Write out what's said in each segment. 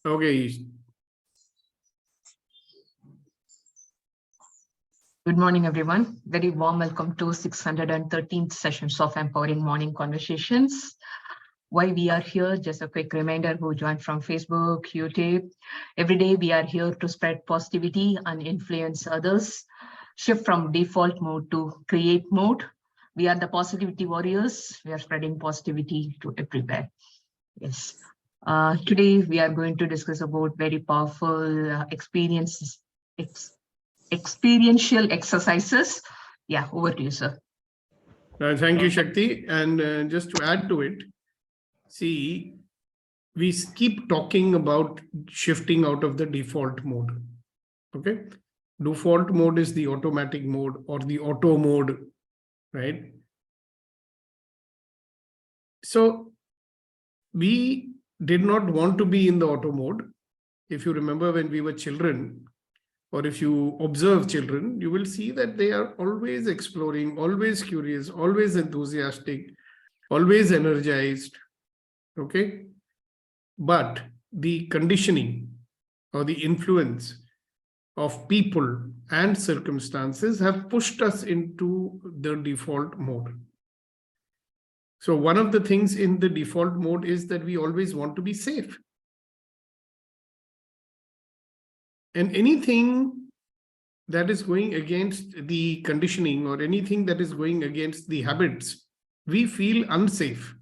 Okay. Good morning, everyone. Very warm welcome to 613th sessions of Empowering Morning Conversations. Why we are here, just a quick reminder who joined from Facebook, YouTube. Every day we are here to spread positivity and influence others. Shift from default mode to create mode. We are the positivity warriors. We are spreading positivity to everywhere. Yes. Today we are going to discuss about very powerful experiential exercises. Yeah, over to you, sir. Thank you, Shakti. And just to add to it, see, we keep talking about shifting out of the default mode. Okay. Default mode is the automatic mode or the auto mode, right? So we did not want to be in the auto mode. If you remember when we were children, or if you observe children, you will see that they are always exploring, always curious, always enthusiastic, always energized. Okay. But the conditioning or the influence of people and circumstances have pushed us into the default mode. So one of the things in the default mode is that we always want to be safe. And anything that is going against the conditioning or anything that is going against the habits, we feel unsafe.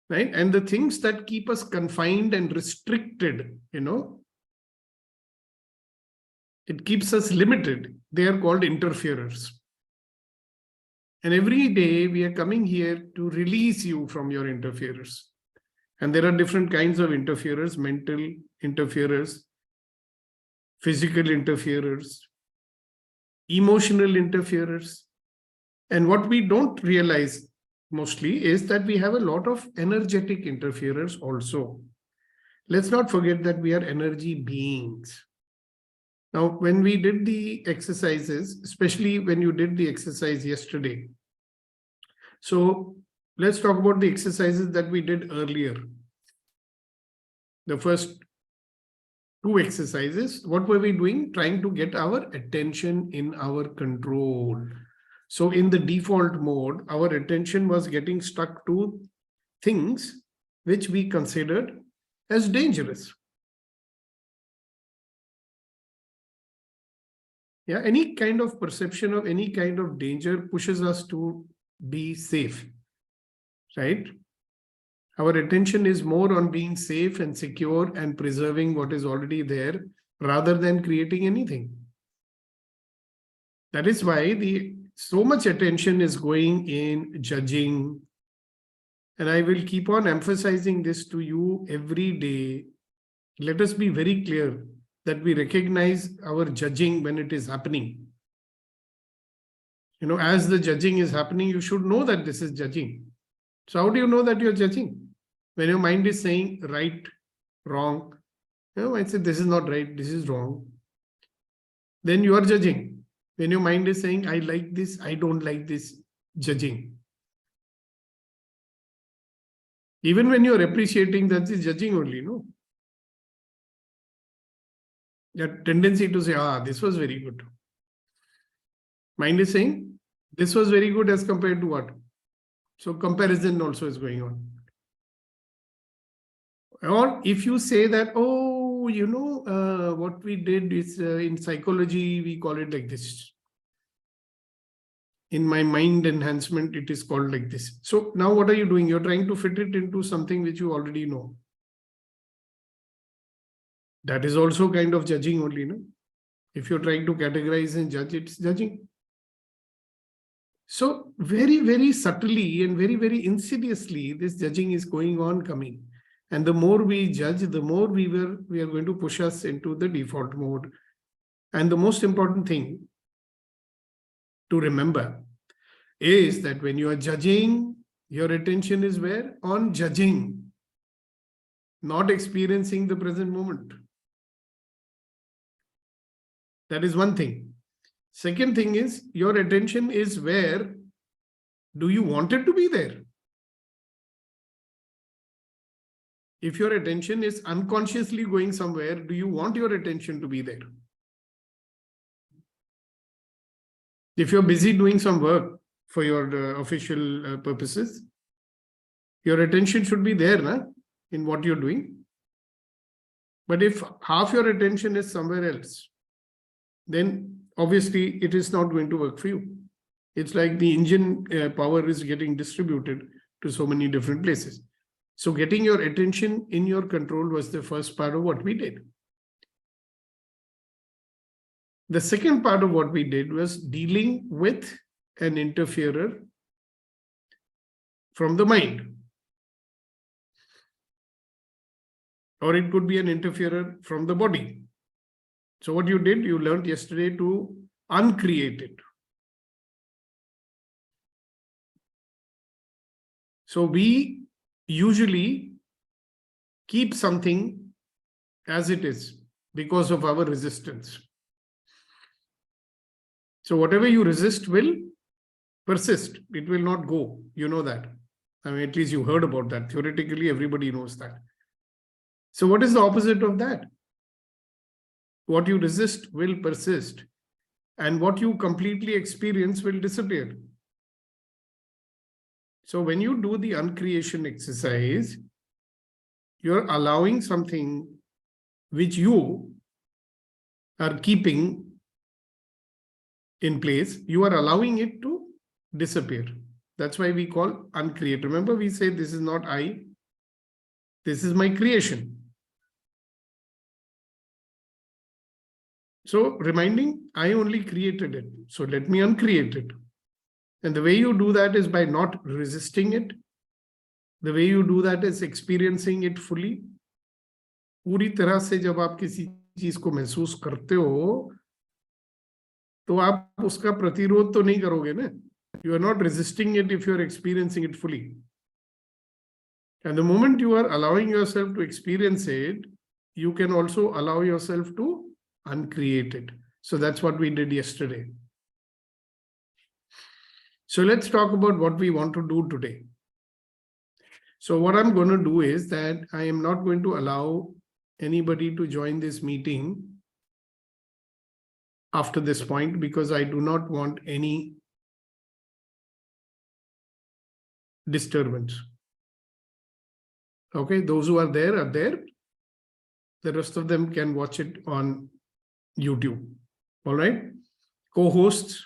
Right? And the things that keep us confined and restricted, it keeps us limited. They are called interferers. And every day we are coming here to release you from your interferers. And there are different kinds of interferers: mental interferers, physical interferers, emotional interferers. And what we don't realize mostly is that we have a lot of energetic interferers also. Let's not forget that we are energy beings. Now, when we did the exercises, especially when you did the exercise yesterday, so let's talk about the exercises that we did earlier. The first two exercises, what were we doing? Trying to get our attention in our control. So in the default mode, our attention was getting stuck to things which we considered as dangerous. Yeah, any kind of perception of any kind of danger pushes us to be safe, right? Our attention is more on being safe and secure and preserving what is already there rather than creating anything. That is why so much attention is going in judging. And I will keep on emphasizing this to you every day. Let us be very clear that we recognize our judging when it is happening. As the judging is happening, you should know that this is judging. So how do you know that you're judging? When your mind is saying right, wrong, I say this is not right, this is wrong, then you are judging. When your mind is saying I like this, I don't like this, judging. Even when you're appreciating, that is judging only, no? That tendency to say, this was very good. Mind is saying, this was very good as compared to what? So comparison also is going on. Or if you say that, what we did is in psychology, we call it like this. In my mind enhancement, it is called like this. So now what are you doing? You're trying to fit it into something which you already know. That is also kind of judging only, no? If you're trying to categorize and judge, it's judging. So very, very subtly and very, very insidiously, this judging is going on, coming. And the more we judge, the more we are going to push us into the default mode. And the most important thing to remember is that when you are judging, your attention is where? On judging, not experiencing the present moment. That is one thing. Second thing is, your attention is where? Do you want it to be there? If your attention is unconsciously going somewhere, do you want your attention to be there? If you're busy doing some work for your official purposes, your attention should be there in what you're doing. But if half your attention is somewhere else, then obviously it is not going to work for you. It's like the engine power is getting distributed to so many different places. So getting your attention in your control was the first part of what we did. The second part of what we did was dealing with an interferer from the mind. Or it could be an interferer from the body. So what you did, you learned yesterday to uncreate it. So we usually keep something as it is because of our resistance. So whatever you resist will persist. It will not go. You know that. I mean, at least you heard about that. Theoretically, everybody knows that. So what is the opposite of that? What you resist will persist, and what you completely experience will disappear. So when you do the uncreation exercise, you're allowing something which you are keeping in place, you are allowing it to disappear. That's why we call uncreate. Remember, we say this is not I, this is my creation. So reminding, I only created it, so let me uncreate it. And the way you do that is by not resisting it. The way you do that is experiencing it fully. पूरी तरह से जब आप किसी चीज को महसूस करते हो, तो आप उसका प्रतिरोध तो नहीं करोगे ना. You are not resisting it if you are experiencing it fully. And the moment you are allowing yourself to experience it, you can also allow yourself to uncreate it. So that's what we did yesterday. So let's talk about what we want to do today. So what I'm going to do is that I am not going to allow anybody to join this meeting after this point, because I do not want any disturbance. Okay, those who are there. The rest of them can watch it on YouTube. All right. Co-hosts,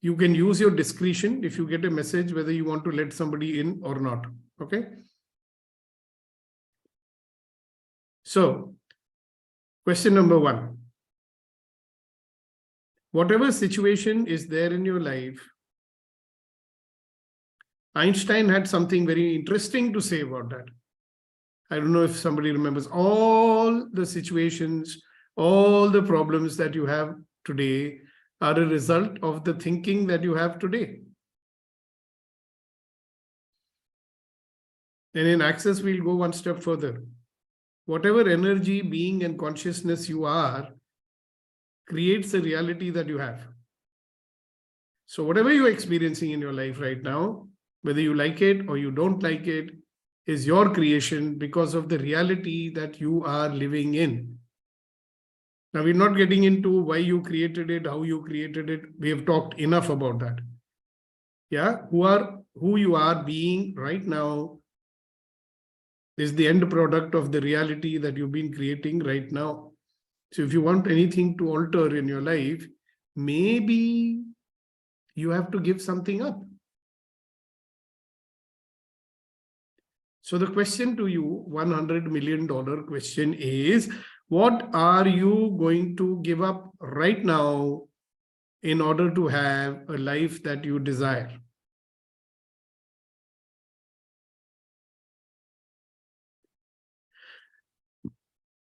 you can use your discretion if you get a message whether you want to let somebody in or not. Okay. So, question number 1. Whatever situation is there in your life, Einstein had something very interesting to say about that. I don't know if somebody remembers. All the situations, all the problems that you have today are a result of the thinking that you have today. And in Access, we'll go one step further. Whatever energy, being, and consciousness you are creates the reality that you have. So whatever you're experiencing in your life right now, whether you like it or you don't like it, is your creation because of the reality that you are living in. Now, we're not getting into why you created it, how you created it. We have talked enough about that. Yeah, who you are being right now is the end product of the reality that you've been creating right now. So if you want anything to alter in your life, maybe you have to give something up. So the question to you, $100 million question is, what are you going to give up right now in order to have a life that you desire?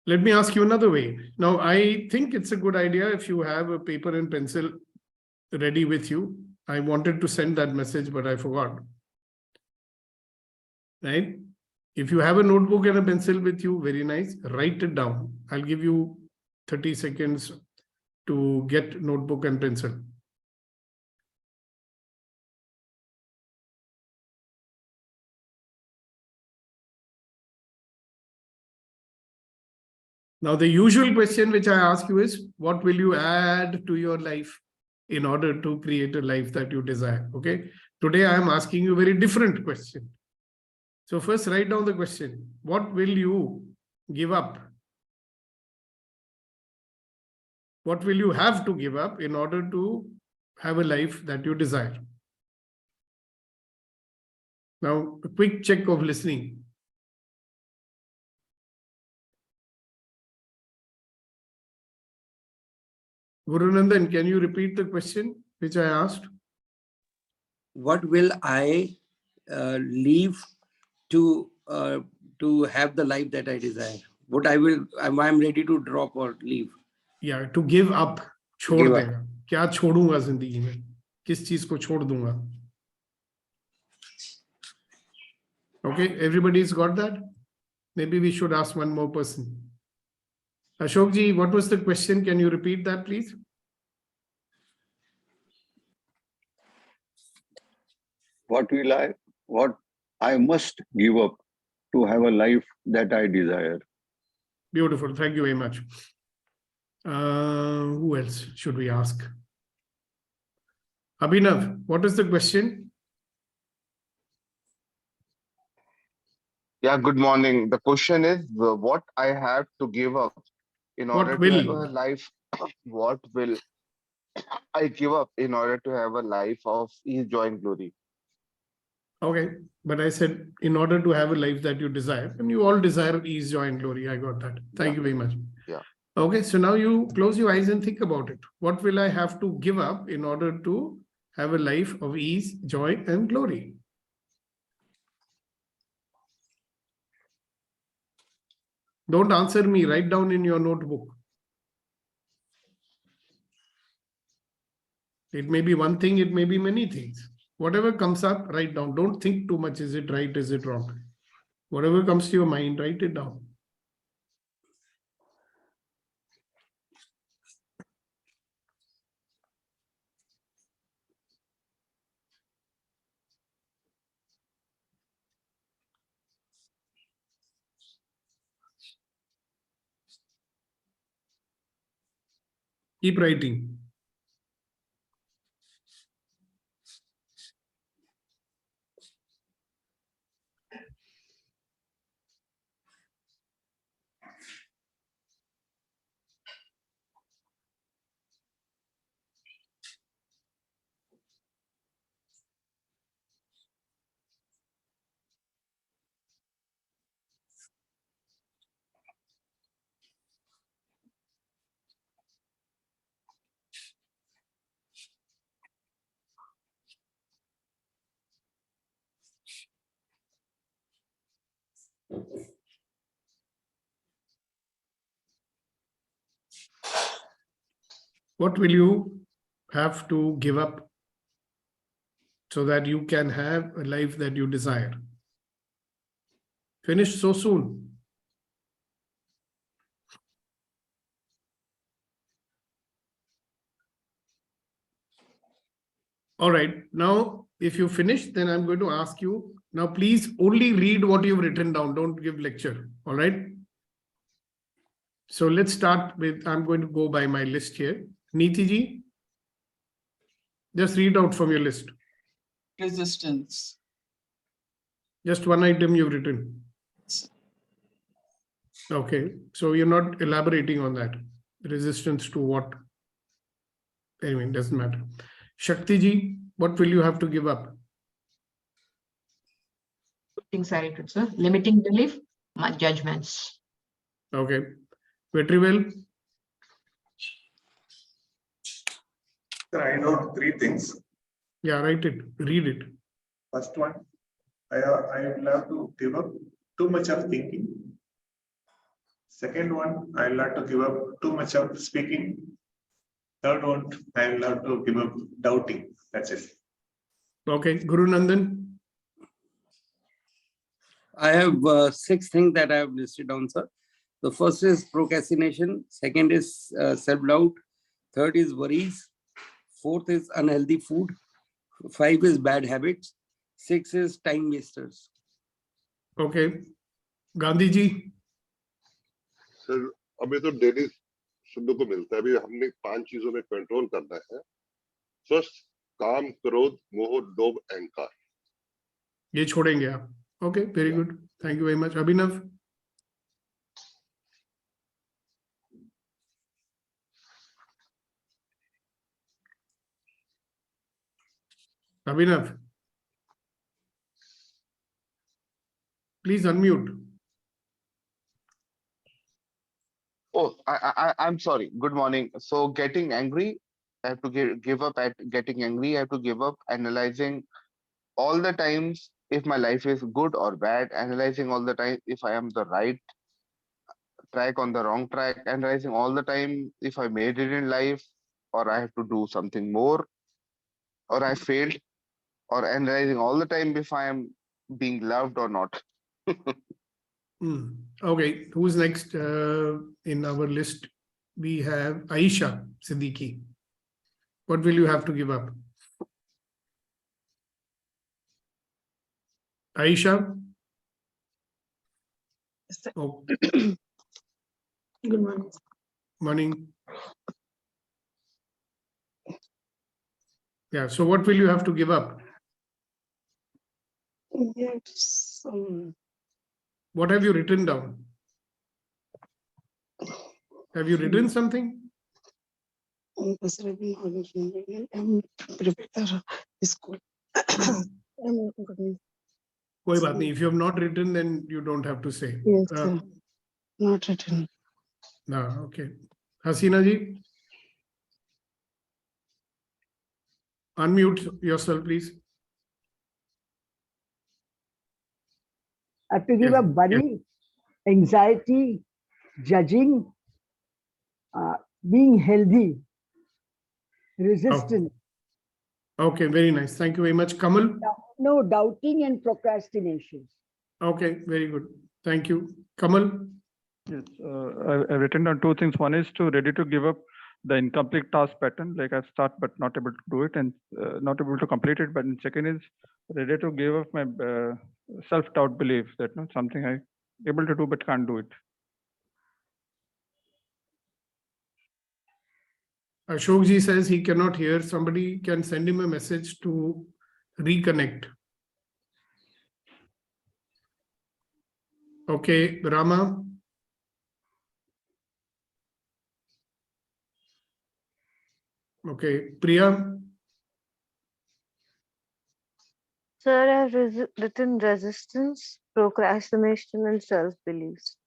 Let me ask you another way. Now, I think it's a good idea if you have a paper and pencil ready with you. I wanted to send that message, but I forgot. Right? If you have a notebook and a pencil with you, very nice, write it down. I'll give you 30 seconds to get notebook and pencil. Now, the usual question which I ask you is, what will you add to your life in order to create a life that you desire? Okay. Today, I am asking you a very different question. So first, write down the question. What will you give up? What will you have to give up in order to have a life that you desire? Now, a quick check of listening. Guru Nandan, can you repeat the question which I asked? What will I leave to have the life that I desire? What I'm ready to drop or leave. Yeah, to give up. छोड़ देगा. क्या छोड़ूंगा जिंदगी में? किस चीज को छोड़ दूंगा? Okay, everybody's got that? Maybe we should ask one more person. Ashok ji, what was the question? Can you repeat that, please? What I must give up to have a life that I desire? Beautiful. Thank you very much. Who else should we ask? Abhinav, what is the question? Yeah, good morning. The question is what I have to give up in order to have a life. What will I give up in order to have a life of ease, joy, and glory? Okay, but I said in order to have a life that you desire, and you all desire ease, joy, and glory. I got that. Thank you very much. Yeah. Okay, so now you close your eyes and think about it. What will I have to give up in order to have a life of ease, joy, and glory? Don't answer me. Write down in your notebook. It may be one thing, it may be many things. Whatever comes up, write down. Don't think too much. Is it right? Is it wrong? Whatever comes to your mind, write it down. Keep writing. What will you have to give up so that you can have a life that you desire? Finished so soon. All right. Now, if you finish, then I'm going to ask you. Now, please only read what you've written down. Don't give lecture. All right. So let's start with, I'm going to go by my list here. Neeti ji, just read out from your list. Resistance. Just one item you've written. Okay. So you're not elaborating on that. Resistance to what? Anyway, it doesn't matter. Shakti ji, what will you have to give up? Things are written, sir. Limiting belief, judgments. Okay. Vetrivel? Sir, I know three things. Yeah, write it. Read it. First one, I will have to give up too much of thinking. Second one, I will have to give up too much of speaking. Third one, I will have to give up doubting. That's it. Okay. Guru Nandan? I have 6 things that I have listed down, sir. The first is procrastination. Second is self-doubt. Third is worries. Fourth is unhealthy food. 5 is bad habits. 6 is time wasters. Okay. Gandhi ji? Sir, अभी तो daily सुनने को मिलता है। अभी हमने 5 चीजों में कंट्रोल करना है। फर्स्ट, काम, क्रोध, मोह, लोभ, अहंकार। ये छोड़ेंगे आप? Okay, very good, thank you very much. Abhinav? Abhinav, please unmute. Oh, I'm sorry. Good morning. So getting angry, I have to give up at getting angry. I have to give up analyzing all the times if my life is good or bad, analyzing all the time if I am the right track on the wrong track, analyzing all the time if I made it in life or I have to do something more or I failed, or analyzing all the time if I am being loved or not. Okay, who's next in our list? We have Aisha Siddiqui. What will you have to give up? Aisha? Oh, Good morning. morning. Yeah, so what will you have to give up? Yes, What have you written down? Have you written something? I'm prepared school. कोई बात नहीं. If you have not written, then you don't have to say. Yes, sir. Not written. No, okay. Hasina ji, unmute yourself, please. I have to give Yes, up worry, anxiety, judging, being healthy, resistant. Okay, very nice. Thank you very much. Kamal? No, doubting and procrastination. Okay, very good. Thank you. Kamal? Yes, I've written down 2 things. One is to ready to give up the incomplete task pattern, like I've started but not able to do it and not able to complete it. But second is ready to give up my self-doubt belief that something I able to do but can't do it. Ashok ji says he cannot hear. Somebody can send him a message to reconnect. Okay, Rama? Okay, Priya? Sir, I've written resistance, procrastination, and self-beliefs.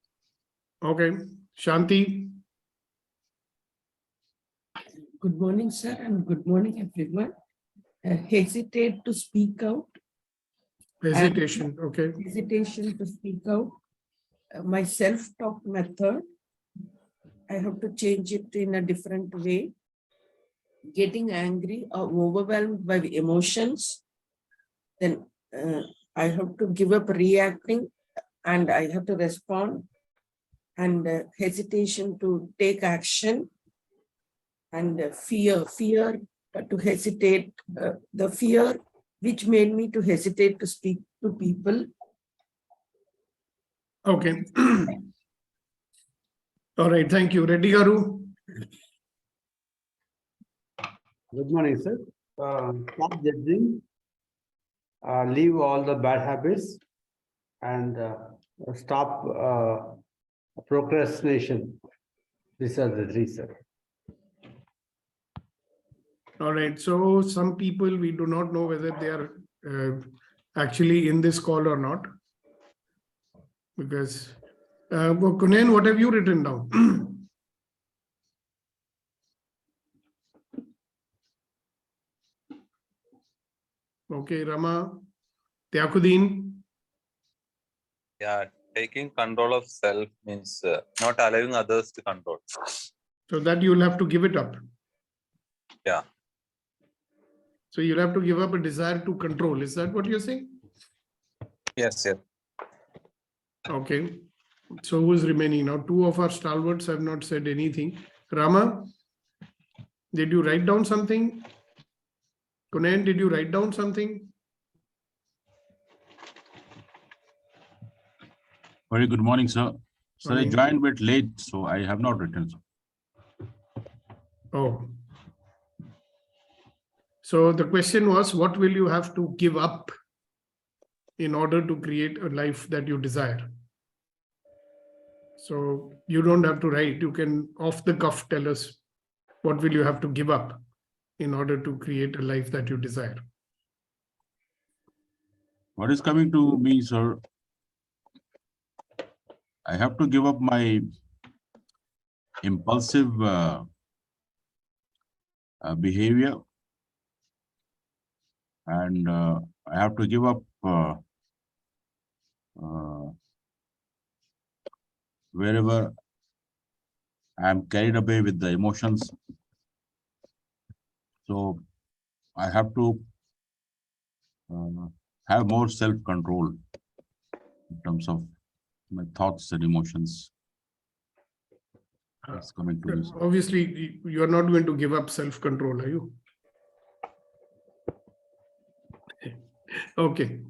Okay, Shanti? Good morning, sir, and good morning, everyone. Hesitate to speak out. Hesitation, okay. Hesitation to speak out. My self-talk method, I have to change it in a different way. Getting angry or overwhelmed by emotions, then I have to give up reacting and I have to respond, and hesitation to take action, and fear to hesitate, the fear which made me to hesitate to speak to people. Okay. All right, thank you. Reddy Garu? Good morning, sir. Stop judging, leave all the bad habits, and stop procrastination. These are the 3, sir. All right, so some people, we do not know whether they are actually in this call or not. Because, Kunen, what have you written down? Okay, Rama. Tyakudin? Yeah, taking control of self means not allowing others to control. So that you'll have to give it up. Yeah. So you'll have to give up a desire to control. Is that what you're saying? Yes, yes. Okay. So who's remaining now? 2 of our stalwarts have not said anything. Rama, did you write down something? Kunen, did you write down something? Very good morning, sir. Sir, I joined a bit late, so I have not written. Oh. So the question was, what will you have to give up in order to create a life that you desire? So you don't have to write. You can off the cuff tell us what will you have to give up in order to create a life that you desire. What is coming to me, sir? I have to give up my impulsive behavior, and I have to give up wherever I am carried away with the emotions. So I have to have more self-control in terms of my thoughts and emotions. That's coming to this. Obviously, you are not going to give up self-control, are you? Okay,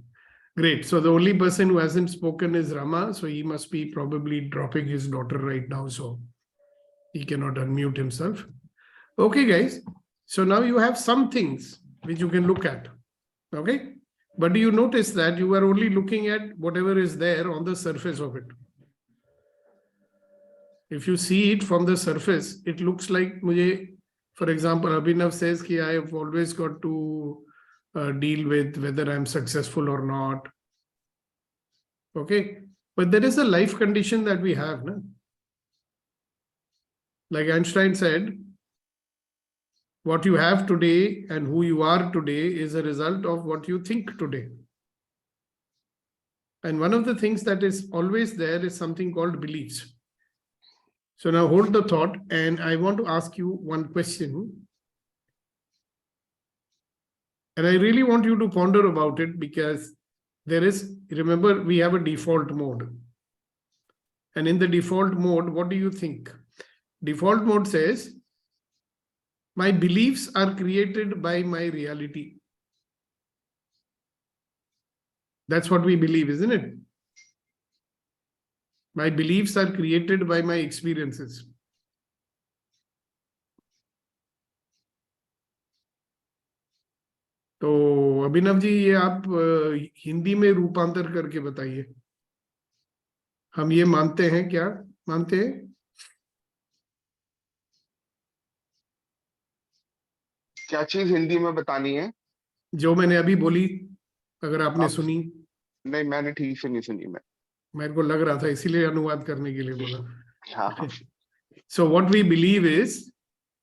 great. So the only person who hasn't spoken is Rama. So he must be probably dropping his daughter right now. So he cannot unmute himself. Okay, guys. So now you have some things which you can look at. Okay. But do you notice that you are only looking at whatever is there on the surface of it? If you see it from the surface, it looks like, for example, Abhinav says that I have always got to deal with whether I'm successful or not. Okay. But there is a life condition that we have. No? Like Einstein said, what you have today and who you are today is a result of what you think today. And one of the things that is always there is something called beliefs. So now hold the thought, and I want to ask you one question. And I really want you to ponder about it, because there is, remember, we have a default mode. And in the default mode, what do you think? Default mode says, my beliefs are created by my reality. That's what we believe, isn't it? My beliefs are created by my experiences. तो अभिनव जी, ये आप हिंदी में रूपांतर करके बताइए, हम ये मानते हैं, क्या मानते हैं? क्या चीज हिंदी में बतानी है? जो मैंने अभी बोली, अगर आपने सुनी। नहीं, मैंने ठीक से नहीं सुनी। मेरे को लग रहा था, इसीलिए अनुवाद करने के लिए बोला। हाँ। So what we believe is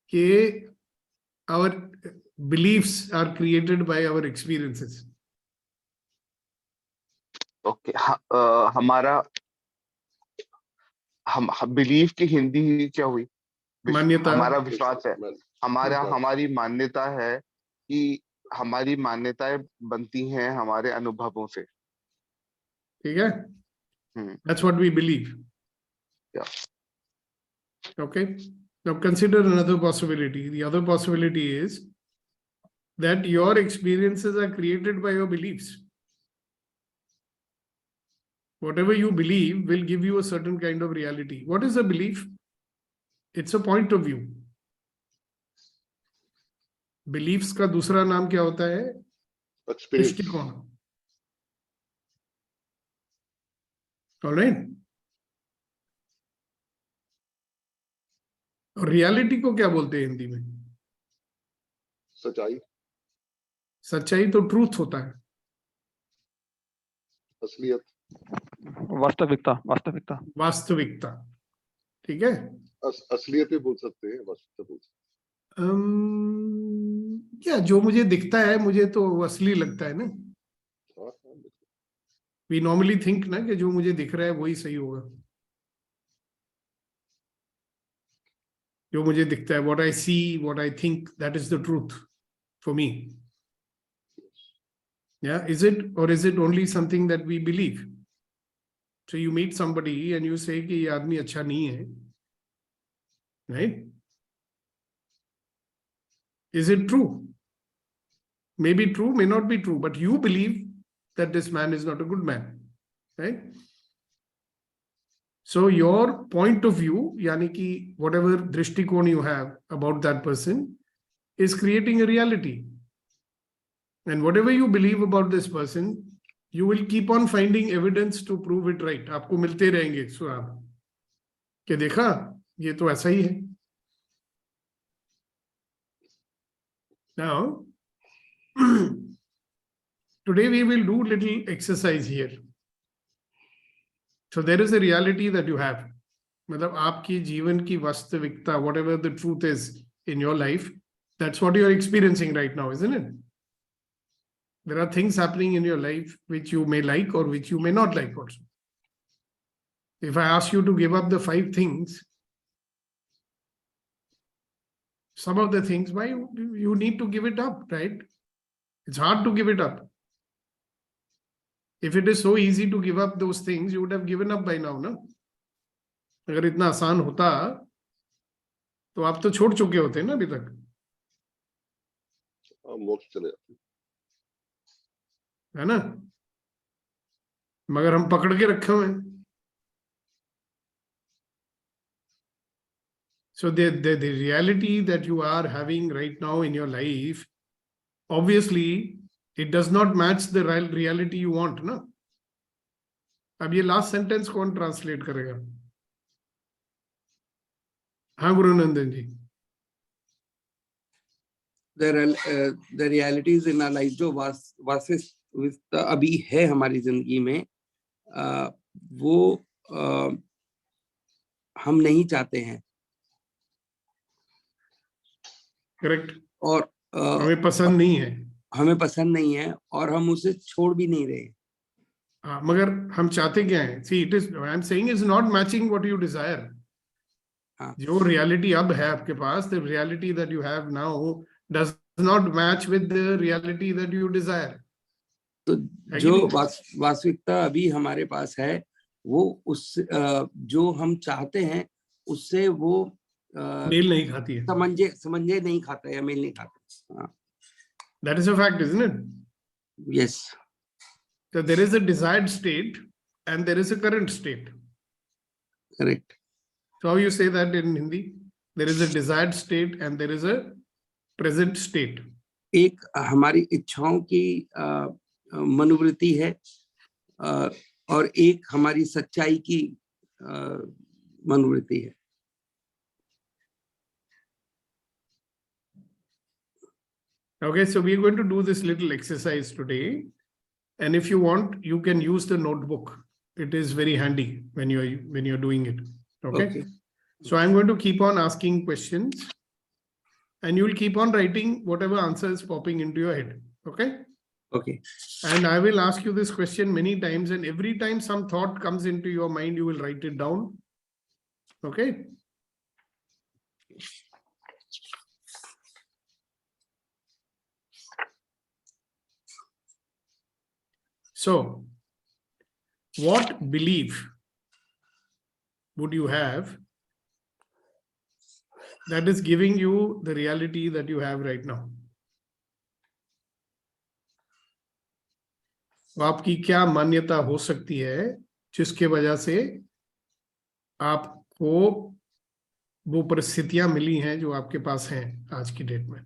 कि our beliefs are created by our experiences. Okay, हमारा बिलीफ की हिंदी क्या हुई? मान्यता। हमारा विश्वास है, हमारी मान्यता है कि हमारी मान्यताएं बनती हैं हमारे अनुभवों से। ठीक है? That's what we believe. Yeah. Okay. Now consider another possibility. The other possibility is that your experiences are created by your beliefs. Whatever you believe will give you a certain kind of reality. What is a belief? It's a point of view. Beliefs का दूसरा नाम क्या होता है? दृष्टिकोण. All right. और reality को क्या बोलते हैं हिंदी में? सच्चाई। सच्चाई तो ट्रूथ होता है। असलियत। वास्तविकता। वास्तविकता। वास्तविकता। ठीक है? असलियत भी बोल सकते हैं, वास्तविकता बोल सकते हैं। क्या जो मुझे दिखता है मुझे तो असली लगता है ना। We normally think ना कि जो मुझे दिख रहा है वही सही होगा। जो मुझे दिखता है, what I see, what I think, that is the truth for me. Yeah, is it, or is it only something that we believe? So you meet somebody and you say कि ये आदमी अच्छा नहीं है, right? Is it true? Maybe true, may not be true, but you believe that this man is not a good man, right? So your point of view, yani ki whatever drishtikon you have about that person, is creating a reality. And whatever you believe about this person, you will keep on finding evidence to prove it right. आपको मिलते रहेंगे सुराग कि देखा ये तो ऐसा ही है. Now, today we will do little exercise here. So there is a reality that you have. मतलब आपकी जीवन की वास्तविकता, whatever the truth is in your life, that's what you are experiencing right now, isn't it? There are things happening in your life which you may like or which you may not like also. If I ask you to give up the 5 things, some of the things, why you need to give it up, right? It's hard to give it up. If it is so easy to give up those things, you would have given up by now, no? अगर इतना आसान होता तो आप तो छोड़ चुके होते ना अभी तक. मोक्ष चले जाते है ना? मगर हम पकड़ के रखे हुए हैं. So the reality that you are having right now in your life, obviously, it does not match the reality you want, ना? अब ये last sentence कौन translate करेगा? हाँ गुरुनंदन जी. The realities in our life जो वास्तविकता अभी है हमारी जिंदगी में, वो हम नहीं चाहते हैं. करेक्ट. और हमें पसंद नहीं है. हमें पसंद नहीं है और हम उसे छोड़ भी नहीं रहे. हाँ, मगर हम चाहते क्या हैं? See, it is, I am saying is not matching what you desire. हाँ. जो reality अब है आपके पास, the reality that you have now does not match with the reality that you desire. तो जो वास्तविकता अभी हमारे पास है, वो उस जो हम चाहते हैं उससे वो मेल नहीं खाती है. समझे नहीं खाता या मेल नहीं खाता. That is a fact, isn't it? Yes. So there is a desired state and there is a current state. Correct. So how you say that in Hindi? There is a desired state and there is a present state. एक हमारी इच्छाओं की मनोवृत्ति है और एक हमारी सच्चाई की मनोवृत्ति है. Okay, so we are going to do this little exercise today. And if you want, you can use the notebook. It is very handy when you're doing it. Okay? So I'm going to keep on asking questions and you will keep on writing whatever answer is popping into your head. Okay? Okay. And I will ask you this question many times, and every time some thought comes into your mind, you will write it down. Okay? So, what belief would you have that is giving you the reality that you have right now? आपकी क्या मान्यता हो सकती है जिसके वजह से आपको वो परिस्थितियां मिली हैं जो आपके पास हैं आज की डेट में?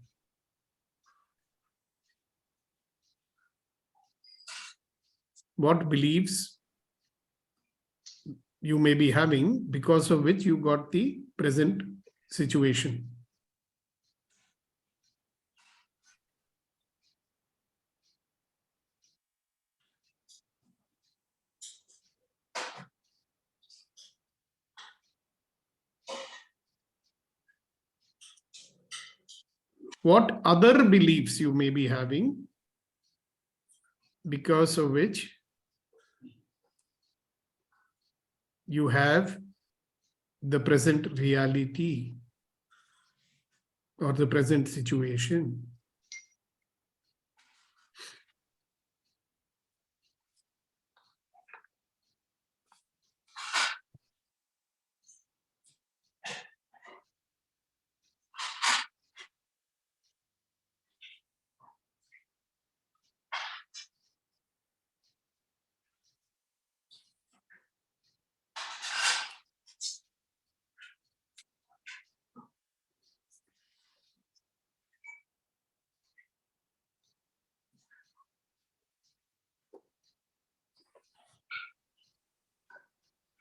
What beliefs you may be having because of which you got the present situation? What other beliefs you may be having because of which you have the present reality or the present situation?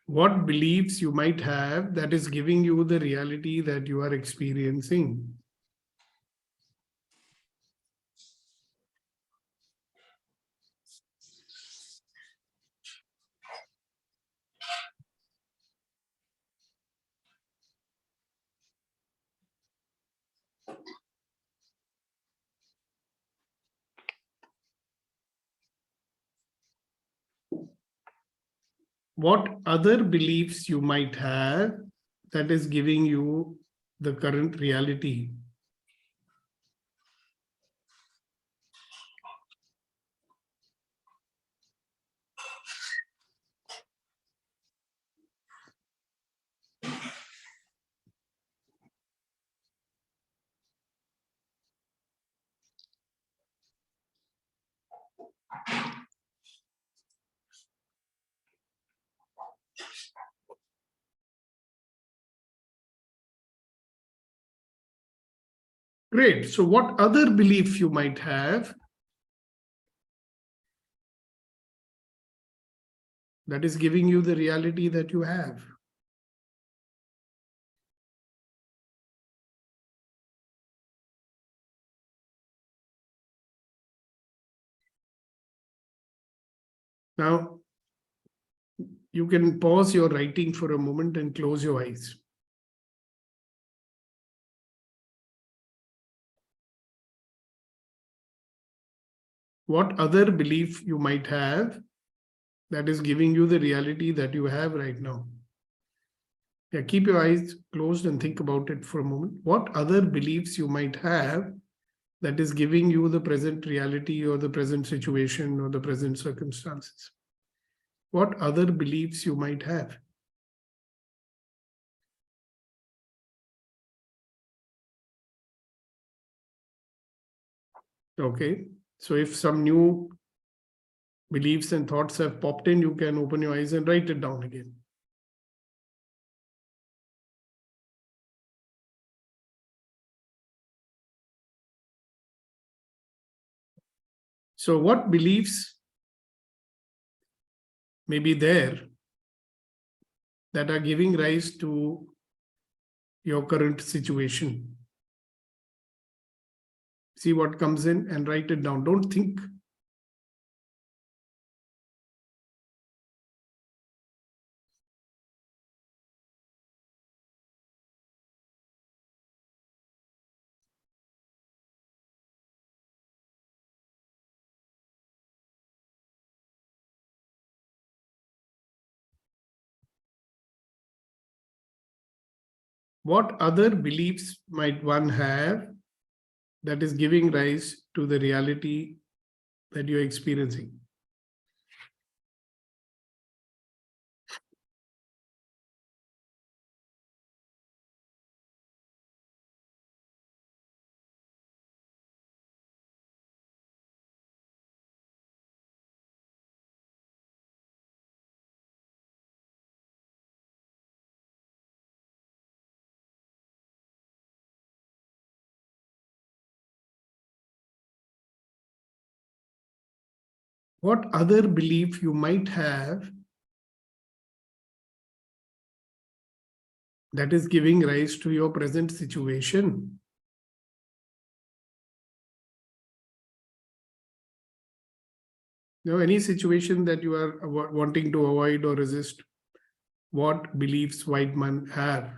what beliefs you might have that is giving you the reality that you are experiencing. What other beliefs you might have that is giving you the current reality. Great. So what other belief you might have that is giving you the reality that you have? Now, you can pause your writing for a moment and close your eyes. What other belief you might have that is giving you the reality that you have right now? Yeah, keep your eyes closed and think about it for a moment. What other beliefs you might have that is giving you the present reality or the present situation or the present circumstances? What other beliefs you might have? Okay, so if some new beliefs and thoughts have popped in, you can open your eyes and write it down again. So what beliefs may be there that are giving rise to your current situation? See what comes in and write it down. Don't think. What other beliefs might one have that is giving rise to the reality that you're experiencing? What other belief you might have that is giving rise to your present situation? Any situation that you are wanting to avoid or resist, what beliefs might one have?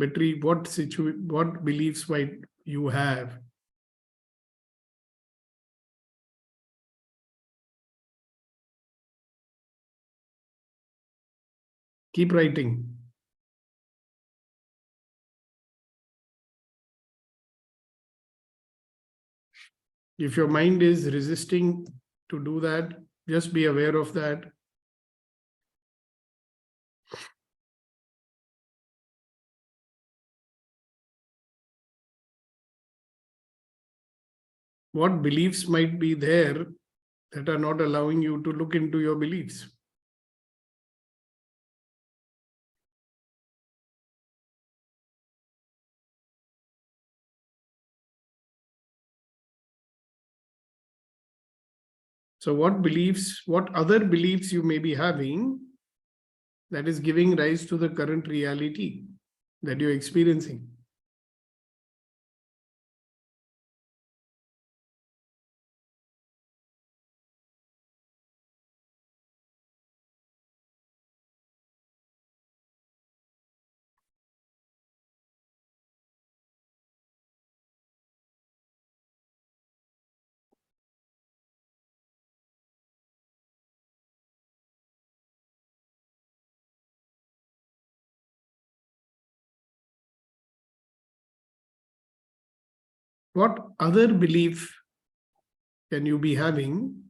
Betri, what beliefs might you have? Keep writing. If your mind is resisting to do that, just be aware of that. What beliefs might be there that are not allowing you to look into your beliefs? So what other beliefs you may be having that is giving rise to the current reality that you're experiencing? What other belief can you be having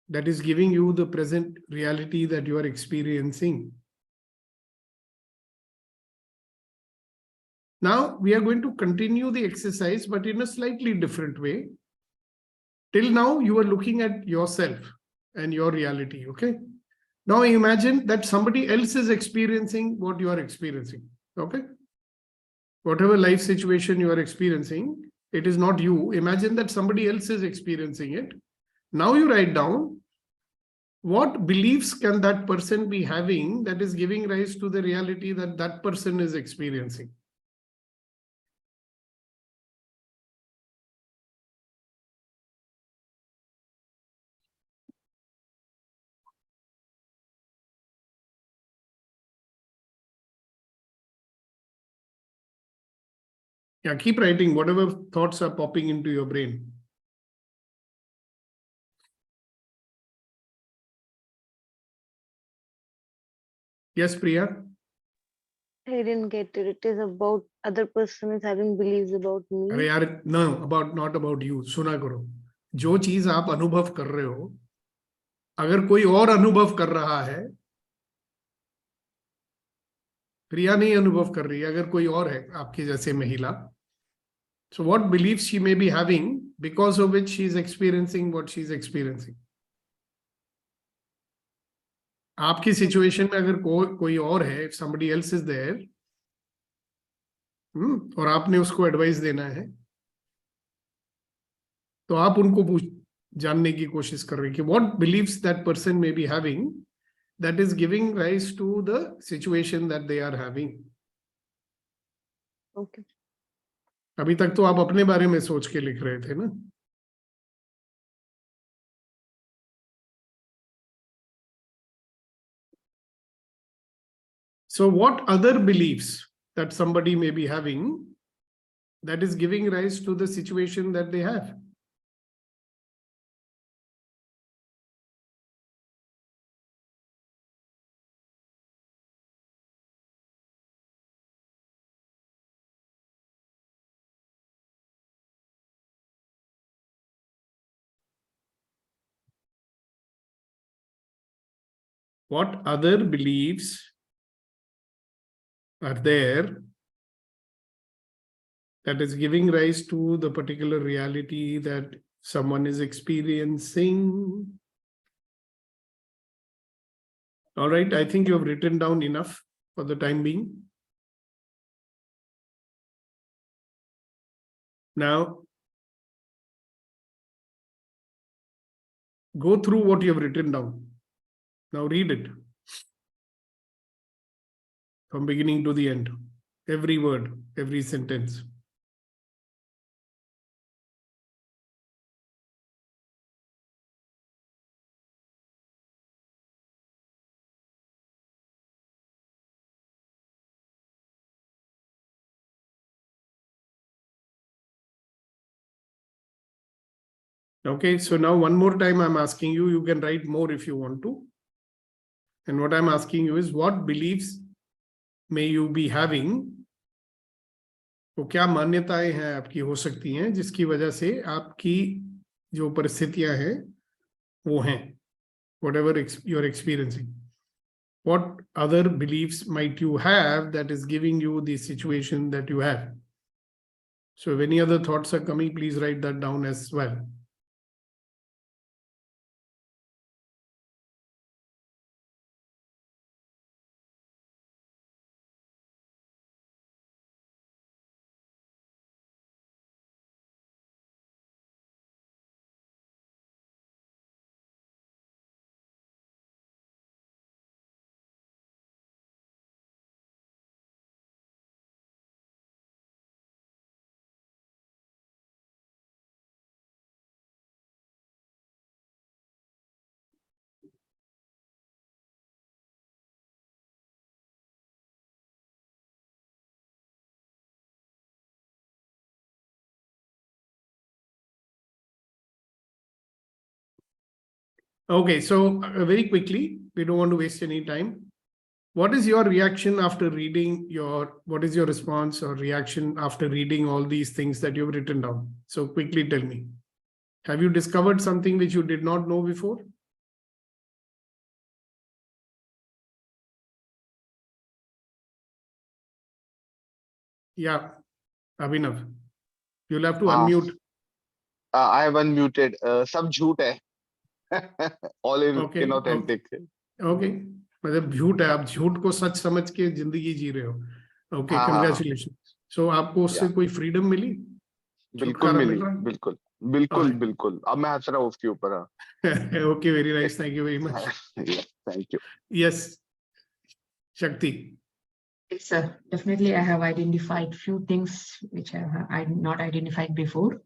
that is giving you the present reality that you are experiencing? Now we are going to continue the exercise, but in a slightly different way. Till now, you are looking at yourself and your reality, okay? Now imagine that somebody else is experiencing what you are experiencing, okay? Whatever life situation you are experiencing, it is not you. Imagine that somebody else is experiencing it. Now you write down what beliefs can that person be having that is giving rise to the reality that that person is experiencing. Yeah, keep writing whatever thoughts are popping into your brain. Yes, Priya? I didn't get it. It is about other person is having beliefs about अरे me. यार, no, not about you. सुना करो. जो चीज आप अनुभव कर रहे हो, अगर कोई और अनुभव कर रहा है, प्रिया नहीं अनुभव कर रही है, अगर कोई और है आपके जैसे महिला, so what beliefs she may be having because of which she is experiencing what she is experiencing. आपकी सिचुएशन में अगर कोई और है, if somebody else is there, और आपने उसको एडवाइस देना है, तो आप उनको जानने की कोशिश कर रहे हैं कि what beliefs that person may be having that is giving rise to the situation that they are having. Okay. अभी तक तो आप अपने बारे में सोच के लिख रहे थे ना? So what other beliefs that somebody may be having that is giving rise to the situation that they have? What other beliefs are there that is giving rise to the particular reality that someone is experiencing? All right, I think you have written down enough for the time being. Now, go through what you have written down. Now read it from beginning to the end. Every word, every sentence. Okay, so now one more time I'm asking you, you can write more if you want to. And what I'm asking you is what beliefs may you be having? तो क्या मान्यताएं हैं आपकी हो सकती हैं जिसकी वजह से आपकी जो परिस्थितियां हैं वो हैं, whatever you're experiencing. What other beliefs might you have that is giving you the situation that you have? So if any other thoughts are coming, please write that down as well. Okay, so very quickly, we don't want to waste any time. What is your reaction after reading what is your response or reaction after reading all these things that you've written down? So quickly tell me. Have you discovered something which you did not know before? Yeah, Abhinav, you'll have to unmute. I have unmuted. सब झूठ है. All Okay, inauthentic. Okay, मतलब झूठ है, आप झूठ को सच समझ के जिंदगी जी रहे हो. Okay, हाँ, हाँ, हाँ. congratulations. So आपको उससे कोई freedom मिली? बिल्कुल छुटकारा मिली, मिल रहा है? बिल्कुल बिल्कुल Okay. बिल्कुल. अब मैं हंस रहा हूँ उसके ऊपर. हाँ. Okay, very nice. Thank you very much. Thank you. Yes, Shakti. Yes, sir. Definitely, I have identified few things which I had not identified before.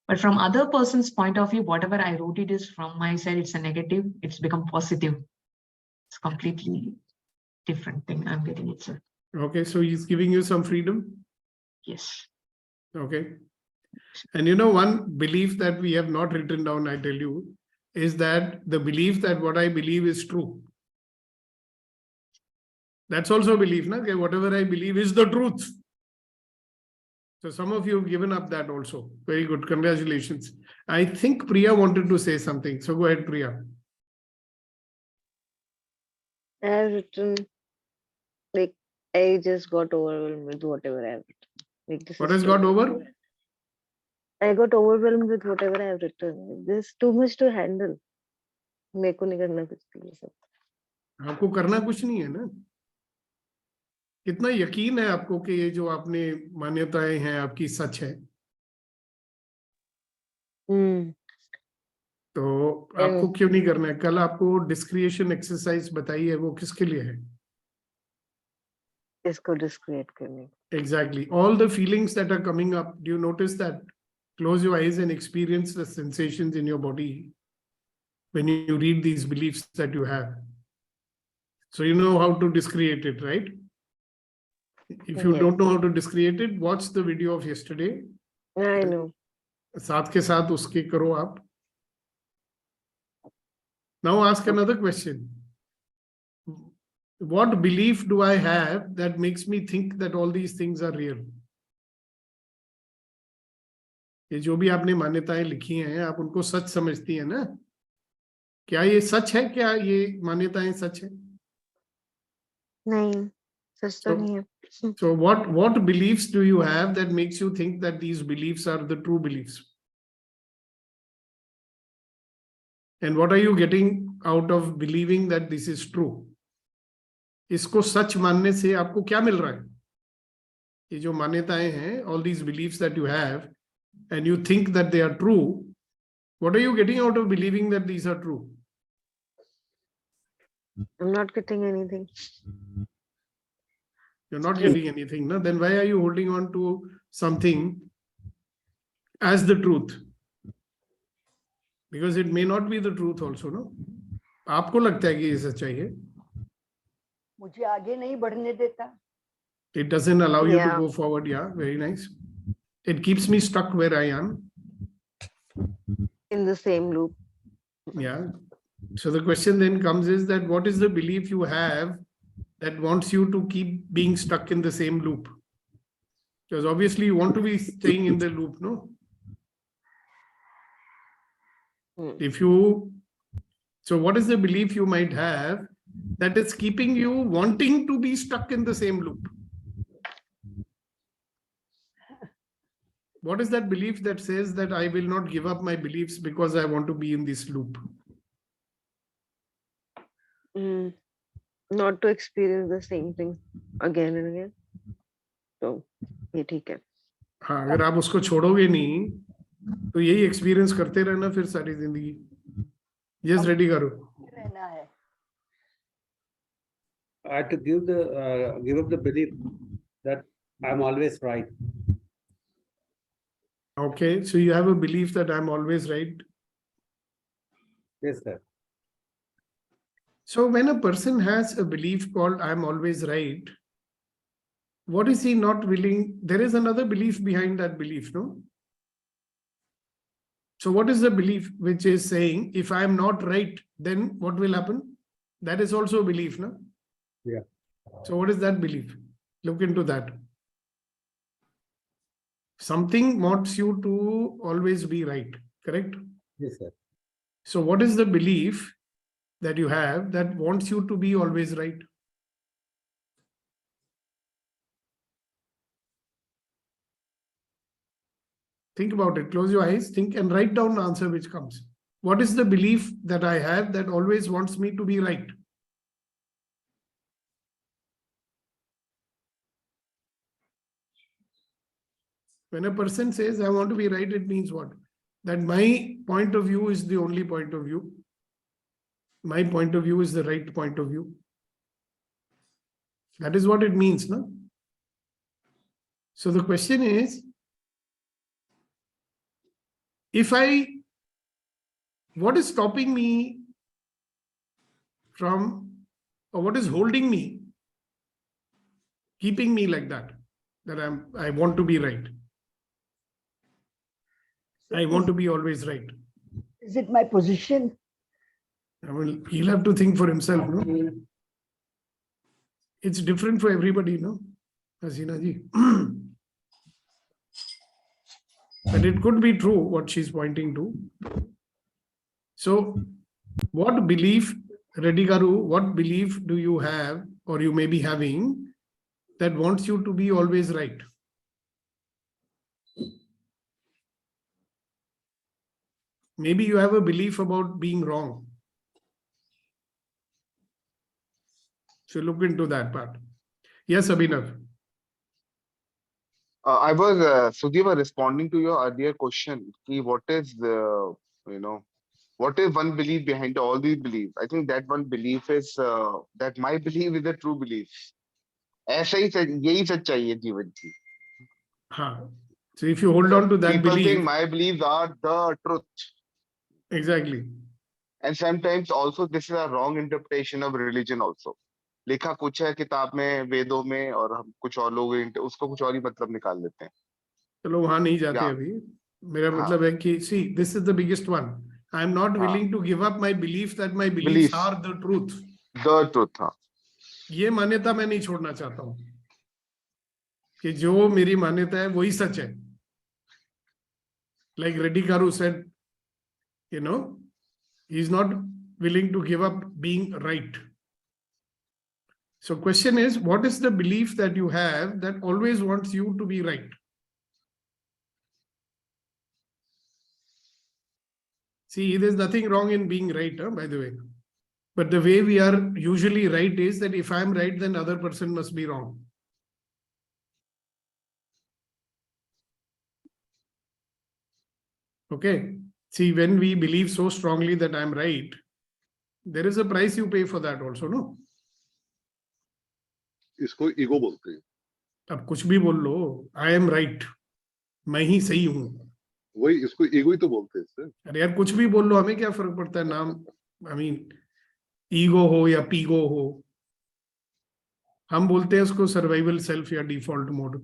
But from other person's point of view, whatever I wrote it is from my side, it's a negative, it's become positive. It's completely different thing I'm getting it, sir. Okay, so he's giving you some freedom. Yes. Okay. And you know, one belief that we have not written down, I tell you, is that the belief that what I believe is true. That's also a belief, na? Okay, whatever I believe is the truth. So some of you have given up that also. Very good. Congratulations. I think Priya wanted to say something. So go ahead, Priya. I have written, like, I just got overwhelmed with whatever I have written. Like, this What is has too got much. over? I got overwhelmed with whatever I have written. This is too much to handle. मेरे को नहीं करना कुछ भी ये सब. आपको करना कुछ नहीं है ना. कितना यकीन है आपको कि ये जो आपने मान्यताएं हैं आपकी सच है? तो आपको क्यों नहीं करना है? कल आपको डिस्क्रिएशन एक्सरसाइज बताई है, वो किसके लिए है? इसको डिस्क्रिएट करने. Exactly. All the feelings that are coming up, do you notice that? Close your eyes and experience the sensations in your body when you read these beliefs that you have. So you know how to discreate it, right? If you don't know how to discreate it, watch the video of yesterday. I know. साथ के साथ उसके करो आप. Now ask another question. What belief do I have that makes me think that all these things are real? ये जो भी आपने मान्यताएं लिखी हैं, आप उनको सच समझती हैं ना? क्या ये सच है? क्या ये मान्यताएं सच है? नहीं, सच तो नहीं है. So what beliefs do you have that makes you think that these beliefs are the true beliefs? And what are you getting out of believing that this is true? इसको सच मानने से आपको क्या मिल रहा है? ये जो मान्यताएं हैं, all these beliefs that you have, and you think that they are true, what are you getting out of believing that these are true? I'm not getting anything. You're not getting anything, no? Then why are you holding on to something as the truth? Because it may not be the truth also, no? आपको लगता है कि ये सच्चाई है? मुझे आगे नहीं बढ़ने देता. It doesn't allow you to go forward. Yeah, very nice. It keeps me stuck where I am. In the same loop. Yeah. So the question then comes is that what is the belief you have that wants you to keep being stuck in the same loop? Because obviously you want to be staying in the loop, no? So what is the belief you might have that is keeping you wanting to be stuck in the same loop? What is that belief that says that I will not give up my beliefs because I want to be in this loop? Not to experience the same thing again and again. So, ये ठीक है. हाँ, अगर आप उसको छोड़ोगे नहीं, तो यही एक्सपीरियंस करते रहना फिर सारी जिंदगी. Yes, ready करो. रहना है. I had to give up the belief that I'm always right. Okay, so you have a belief that I'm always right. Yes, sir. So when a person has a belief called I'm always right, what is he not willing? There is another belief behind that belief, no? So what is the belief which is saying, if I am not right, then what will happen? That is also a belief, no? Yeah. So what is that belief? Look into that. Something wants you to always be right, correct? Yes, sir. So what is the belief that you have that wants you to be always right? Think about it. Close your eyes, think and write down the answer which comes. What is the belief that I have that always wants me to be right? When a person says, I want to be right, it means what? That my point of view is the only point of view. My point of view is the right point of view. That is what it means, no? So the question is, what is stopping me from, or what is holding me, keeping me like that I want to be right. I want to be always right. Is it my position? Well, he'll have to think for himself, no? It's different for everybody, no? Hasina ji. But it could be true what she's pointing to. So, what belief, Reddy Garu, what belief do you have, or you may be having, that wants you to be always right? Maybe you have a belief about being wrong. So look into that part. Yes, Abhinav. I was Sudhir, responding to your earlier question. What is the, what is one belief behind all these beliefs? I think that one belief is that my belief is a true belief. ऐसा ही यही सच्चाई है जीवन की. हाँ. So if you hold on to that people belief, think my beliefs are the truth. Exactly. And sometimes also this is a wrong interpretation of religion also. लिखा कुछ है किताब में, वेदों में, और हम कुछ और लोग उसको कुछ और ही मतलब निकाल लेते हैं. चलो वहां नहीं जाते अभी. मेरा मतलब है कि see, this is the biggest one. I am not willing to give up my belief that my beliefs are the truth. The truth. हाँ. ये मान्यता मैं नहीं छोड़ना चाहता हूं कि जो मेरी मान्यता है वही सच है. Like Reddy Garu said, he's not willing to give up being right. So question is, what is the belief that you have that always wants you to be right? See, there's nothing wrong in being right, by the way. But the way we are usually right is that if I'm right, then other person must be wrong. Okay. See, when we believe so strongly that I'm right, there is a price you pay for that also, no? इसको ego बोलते हैं. अब कुछ भी बोल लो, I am right, मैं ही सही हूं. वही इसको ईगो ही तो बोलते हैं सर. अरे यार कुछ भी बोल लो, हमें क्या फर्क पड़ता है नाम. I mean, ईगो हो या पीगो हो, हम बोलते हैं उसको सर्वाइवल सेल्फ या डिफॉल्ट मोड.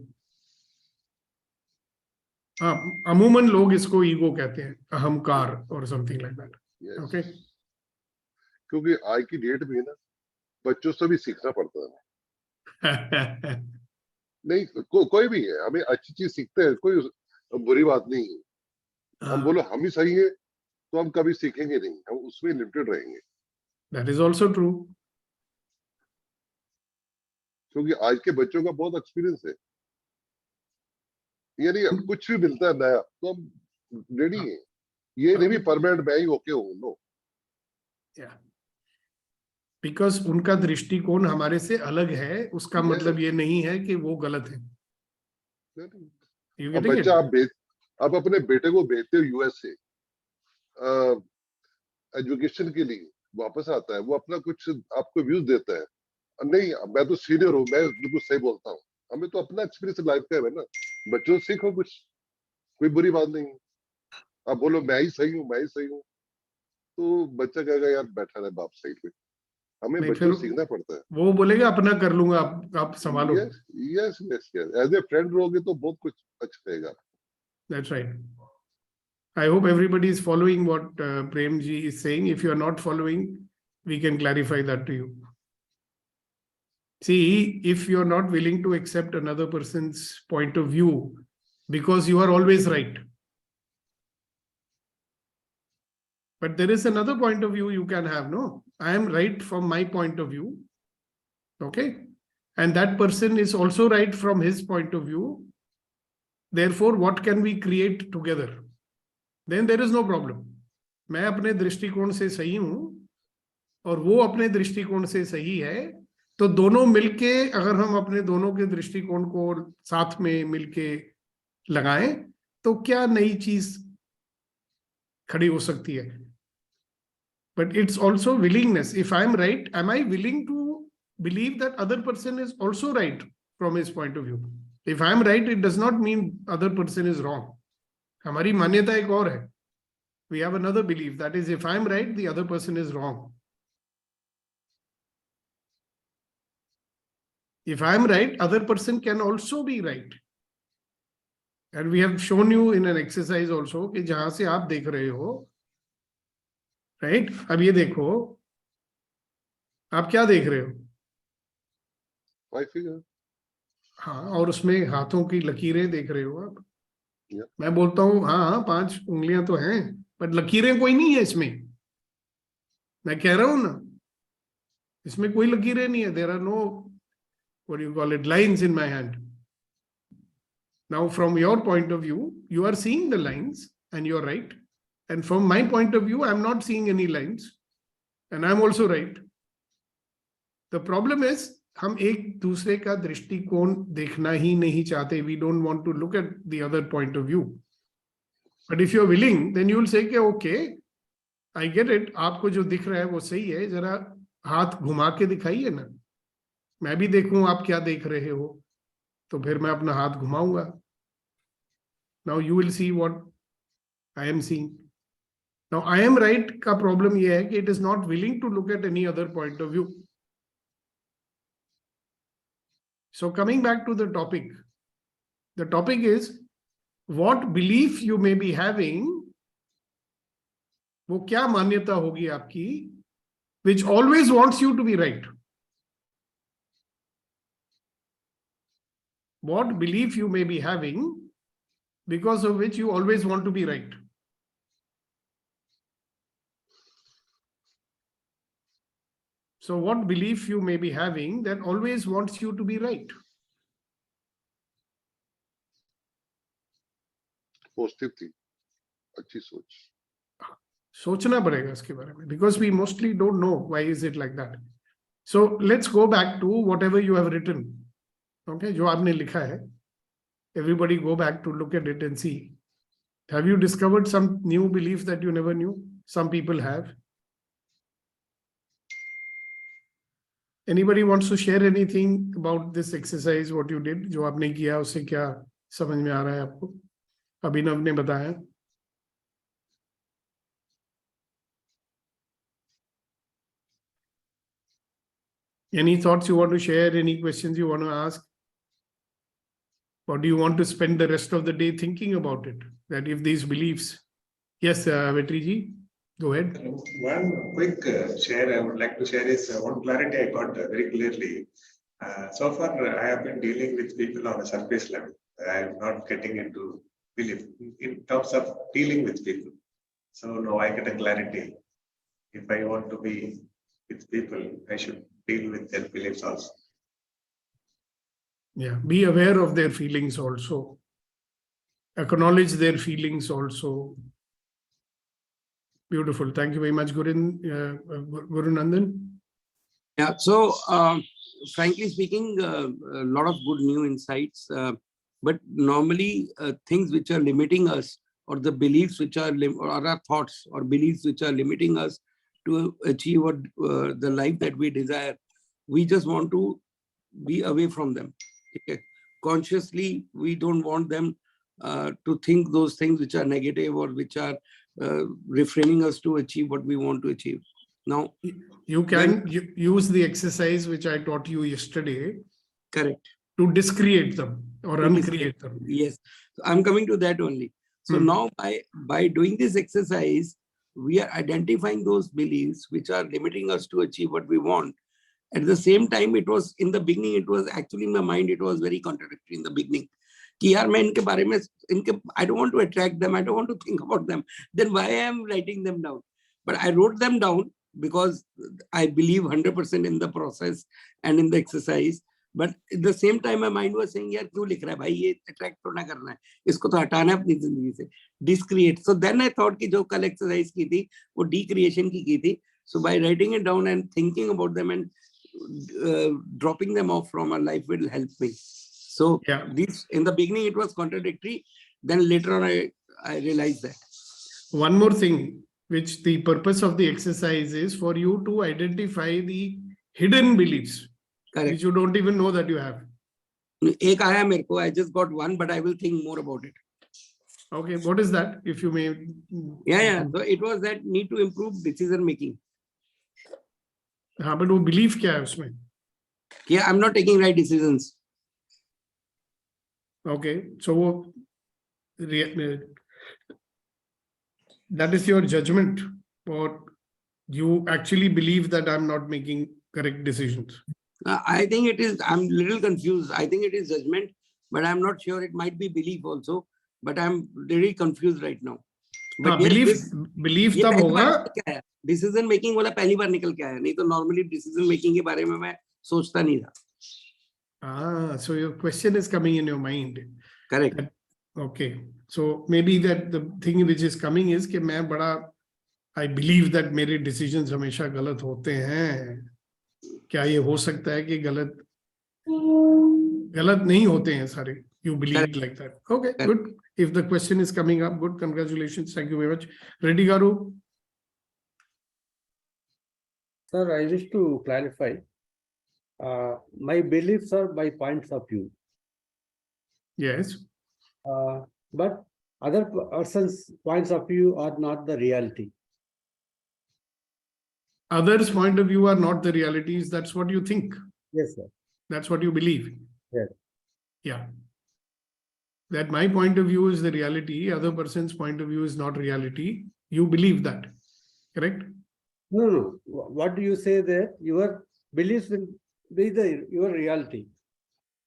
हाँ, अमूमन लोग इसको ईगो कहते हैं, अहंकार और समथिंग लाइक दैट. ओके. क्योंकि आज की डेट में ना बच्चों से भी सीखना पड़ता है. नहीं कोई भी है, हमें अच्छी चीज सीखते हैं, कोई बुरी बात नहीं है. हम बोलो हम ही सही है तो हम कभी सीखेंगे नहीं, हम उसमें लिमिटेड रहेंगे. That is also true. क्योंकि आज के बच्चों का बहुत एक्सपीरियंस है. यानी कुछ भी मिलता है नया तो हम रेडी हैं. ये नहीं भी परमानेंट मैं ही ओके हूँ, नो. बिकॉज उनका दृष्टिकोण हमारे से अलग है, उसका मतलब ये नहीं है कि वो गलत है. अब बच्चा आप अपने बेटे को भेजते हो यूएस से एजुकेशन के लिए, वापस आता है वो अपना कुछ आपको व्यूज देता है. नहीं मैं तो सीनियर हूँ, मैं बिल्कुल सही बोलता हूँ. हमें तो अपना एक्सपीरियंस लाइफ का है ना. बच्चों से सीखो कुछ, कोई बुरी बात नहीं. आप बोलो मैं ही सही हूँ, मैं ही सही हूँ, तो बच्चा कहेगा यार बैठा रहे बाप सही पे. हमें बच्चों से सीखना पड़ता है. वो बोलेगा अपना कर लूंगा, आप संभालो. Yes yes yes. As a friend रहोगे तो बहुत कुछ अच्छा रहेगा. That's right. I hope everybody is following what Premji is saying. If you are not following, we can clarify that to you. See, if you're not willing to accept another person's point of view because you are always right. But there is another point of view you can have, no? I am right from my point of view. Okay? And that person is also right from his point of view. Therefore, what can we create together? Then there is no problem. मैं अपने दृष्टिकोण से सही हूं और वो अपने दृष्टिकोण से सही है, तो दोनों मिलके अगर हम अपने दोनों के दृष्टिकोण को साथ में मिलके लगाएं तो क्या नई चीज खड़ी हो सकती है. But it's also willingness. If I'm right, am I willing to believe that other person is also right from his point of view? If I'm right, it does not mean other person is wrong. हमारी मान्यता एक और है. We have another belief, that is, if I'm right, the other person is wrong. If I'm right, other person can also be right. And we have shown you in an exercise also कि जहां से आप देख रहे हो, right? अब ये देखो, आप क्या देख रहे हो? Five figure. हाँ, और उसमें हाथों की लकीरें देख रहे हो आप. Yeah. मैं बोलता हूँ हाँ 5 उंगलियां तो हैं, पर लकीरें कोई नहीं है इसमें. मैं कह रहा हूं ना, इसमें कोई लकीरें नहीं है. There are no, what do you call it, lines in my hand. Now, from your point of view, you are seeing the lines and you're right. And from my point of view, I'm not seeing any lines and I'm also right. The problem is, हम एक दूसरे का दृष्टिकोण देखना ही नहीं चाहते. We don't want to look at the other point of view. But if you're willing, then you will say कि okay, I get it. आपको जो दिख रहा है वो सही है. जरा हाथ घुमा के दिखाइए ना. मैं भी देखूं आप क्या देख रहे हो, तो फिर मैं अपना हाथ घुमाऊंगा. Now you will see what I am seeing. Now I am right का problem ये है कि it is not willing to look at any other point of view. So coming back to the topic is what belief you may be having, वो क्या मान्यता होगी आपकी, which always wants you to be right. What belief you may be having, because of which you always want to be right. So what belief you may be having that always wants you to be right? Positive thing. अच्छी सोच. सोचना पड़ेगा इसके बारे में, because we mostly don't know why is it like that. So let's go back to whatever you have written. Okay, जो आपने लिखा है. Everybody go back to look at it and see. Have you discovered some new belief that you never knew? Some people have. Anybody wants to share anything about this exercise, what you did? जो आपने किया उससे क्या समझ में आ रहा है आपको? अभिनव ने बताया. Any thoughts you want to share? Any questions you want to ask? Or do you want to spend the rest of the day thinking about it? That if these beliefs... Yes, Vetriji, go ahead. One quick share I would like to share is one clarity I got very clearly. So far, I have been dealing with people on a surface level. I am not getting into belief in terms of dealing with people. So now I get a clarity. If I want to be with people, I should deal with their beliefs also. Yeah, be aware of their feelings also. Acknowledge their feelings also. Beautiful. Thank you very much, Guru Nandan. Yeah, so frankly speaking, a lot of good new insights. But normally things which are limiting us, or the beliefs which are, or our thoughts or beliefs which are limiting us to achieve what, the life that we desire, we just want to be away from them. Okay. Consciously, we don't want them to think those things which are negative or which are refraining us to achieve what we want to achieve. Now, you can use the exercise which I taught you yesterday. Correct. To discreate them or uncreate them. Yes, so I'm coming to that only. So now by doing this exercise, we are identifying those beliefs which are limiting us to achieve what we want. At the same time, it was in the beginning, it was actually in my mind, it was very contradictory in the beginning. कि यार मैं इनके बारे में I don't want to attract them, I don't want to think about them. Then why I am writing them down? But I wrote them down because I believe 100% in the process and in the exercise. But at the same time, my mind was saying, यार क्यों लिख रहा है भाई, ये attract तो ना करना है, इसको तो हटाना है अपनी जिंदगी से, discreate. So then I thought कि जो कल exercise की थी, वो decreation की थी. So by writing it down and thinking about them and dropping them off from our life will help me. So this, in the beginning, it was contradictory. Then later on, I realized that. One more thing, which the purpose of the exercise is for you to identify the hidden beliefs, which you don't even know that you have. एक आया मेरे को, I just got one, but I will think more about it. Okay, what is that, if you may? Yeah. So it was that need to improve decision making. हाँ, but वो belief क्या है उसमें? Yeah, I'm not taking right decisions. Okay, so that is your judgment, or you actually believe that I'm not making correct decisions? I think it is, I'm a little confused. I think it is judgment, but I'm not sure. It might be belief also, but I'm really confused right now. But belief तब होगा. Decision making वाला पहली बार निकल के आया, नहीं तो normally decision making के बारे में मैं सोचता नहीं था. So your question is coming in your mind. Correct. Okay, so maybe that the thing which is coming is कि मैं बड़ा, I believe that मेरे decisions हमेशा गलत होते हैं. क्या ये हो सकता है कि गलत नहीं होते हैं सारे? You believe like that. Okay, good. If the question is coming up, good. Congratulations. Thank you very much. Reddy Garu. Sir, I wish to clarify. My beliefs are by points of view. Yes. But other person's points of view are not the reality. Others' point of view are not the realities. That's what you think. Yes, sir. That's what you believe. Yes. Yeah. That my point of view is the reality. Other person's point of view is not reality. You believe that. Correct? No. What do you say that your beliefs will be your reality?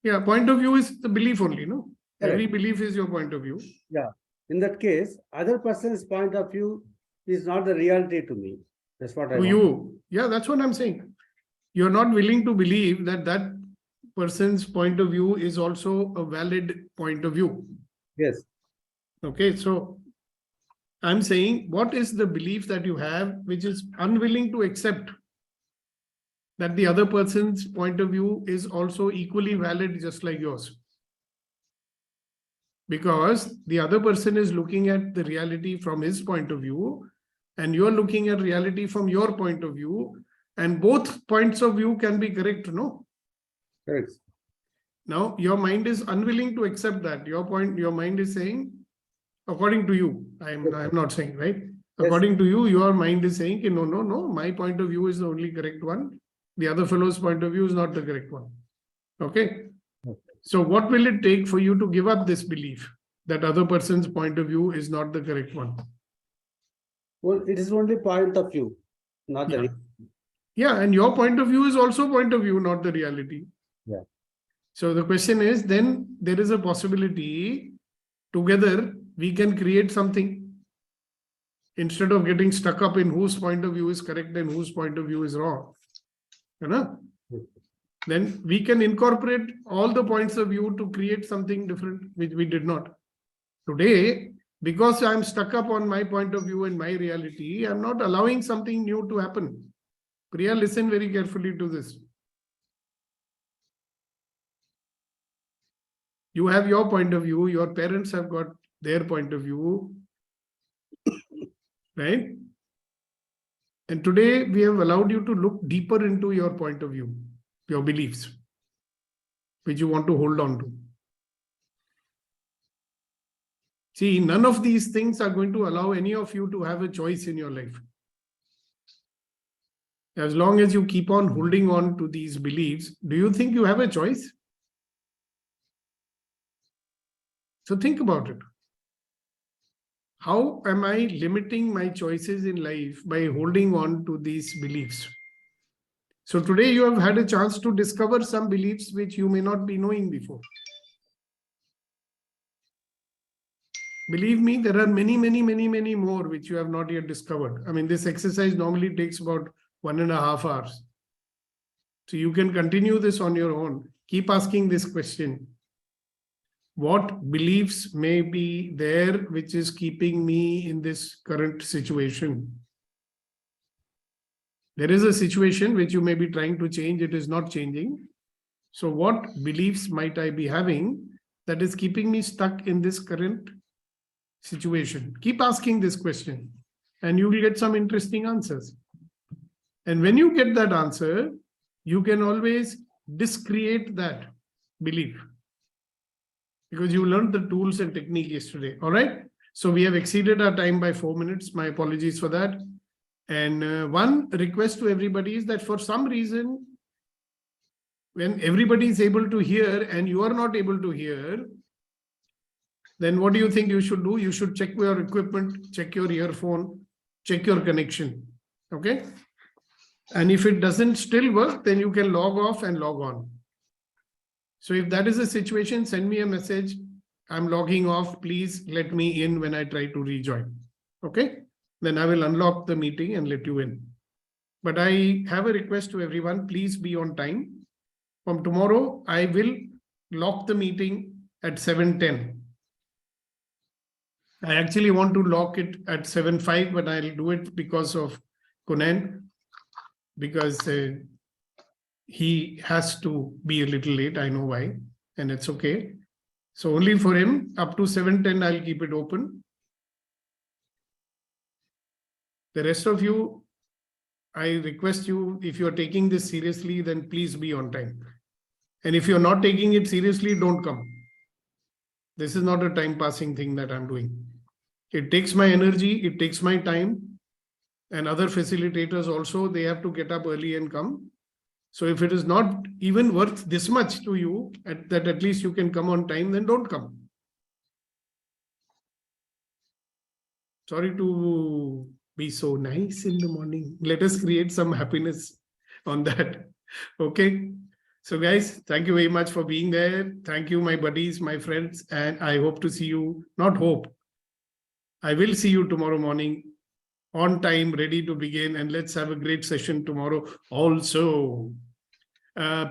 Yeah, point of view is the belief only, no? Correct. Every belief is your point of view. Yeah. In that case, other person's point of view is not the reality to me. That's what I want. Yeah, that's what I'm saying. You're not willing to believe that that person's point of view is also a valid point of view. Yes. Okay, so I'm saying, what is the belief that you have which is unwilling to accept that the other person's point of view is also equally valid just like yours? Because the other person is looking at the reality from his point of view, and you're looking at reality from your point of view, and both points of view can be correct, no? Correct. Now, your mind is unwilling to accept that. Your mind is saying, according to you, I'm not saying, right? Yes. According to you, your mind is saying, no, my point of view is the only correct one. The other fellow's point of view is not the correct one. Okay? So what will it take for you to give up this belief that other person's point of view is not the correct one? Well, it is only point of view, not the reality. Yeah, and your point of view is also point of view, not the reality. Yeah. So the question is, then there is a possibility together we can create something instead of getting stuck up in whose point of view is correct and whose point of view is wrong. You know? Then we can incorporate all the points of view to create something different, which we did not. Today, because I'm stuck up on my point of view and my reality, I'm not allowing something new to happen. Priya, listen very carefully to this. You have your point of view, your parents have got their point of view, right? And today we have allowed you to look deeper into your point of view, your beliefs, which you want to hold on to. See, none of these things are going to allow any of you to have a choice in your life. As long as you keep on holding on to these beliefs, do you think you have a choice? So think about it. how am I limiting my choices in life by holding on to these beliefs? So today you have had a chance to discover some beliefs which you may not be knowing before. Believe me, there are many, many, many, many more which you have not yet discovered. I mean, this exercise normally takes about 1.5 hours. So you can continue this on your own. Keep asking this question. What beliefs may be there which is keeping me in this current situation? There is a situation which you may be trying to change. It is not changing. So what beliefs might I be having that is keeping me stuck in this current situation? Keep asking this question and you will get some interesting answers. And when you get that answer, you can always discreate that belief because you learned the tools and technique yesterday. All right. So we have exceeded our time by 4 minutes. My apologies for that. And one request to everybody is that for some reason, when everybody is able to hear and you are not able to hear, then what do you think you should do? You should check your equipment, check your earphone, check your connection. Okay. And if it doesn't still work, then you can log off and log on. So if that is the situation, send me a message. I'm logging off. Please let me in when I try to rejoin. Okay. Then I will unlock the meeting and let you in. But I have a request to everyone. Please be on time. From tomorrow, I will lock the meeting at 7:10. I actually want to lock it at 7:05, but I'll do it because of Kunan, because he has to be a little late. I know why, and it's okay. So only for him, up to 7:10, I'll keep it open. The rest of you, I request you, if you're taking this seriously, then please be on time. And if you're not taking it seriously, don't come. This is not a time passing thing that I'm doing. It takes my energy, it takes my time, and other facilitators also, they have to get up early and come. So if it is not even worth this much to you, that at least you can come on time, then don't come. Sorry to be so nice in the morning. Let us create some happiness on that. Okay. So guys, thank you very much for being there. Thank you, my buddies, my friends, and I hope to see you, not hope. I will see you tomorrow morning on time, ready to begin, and let's have a great session tomorrow also.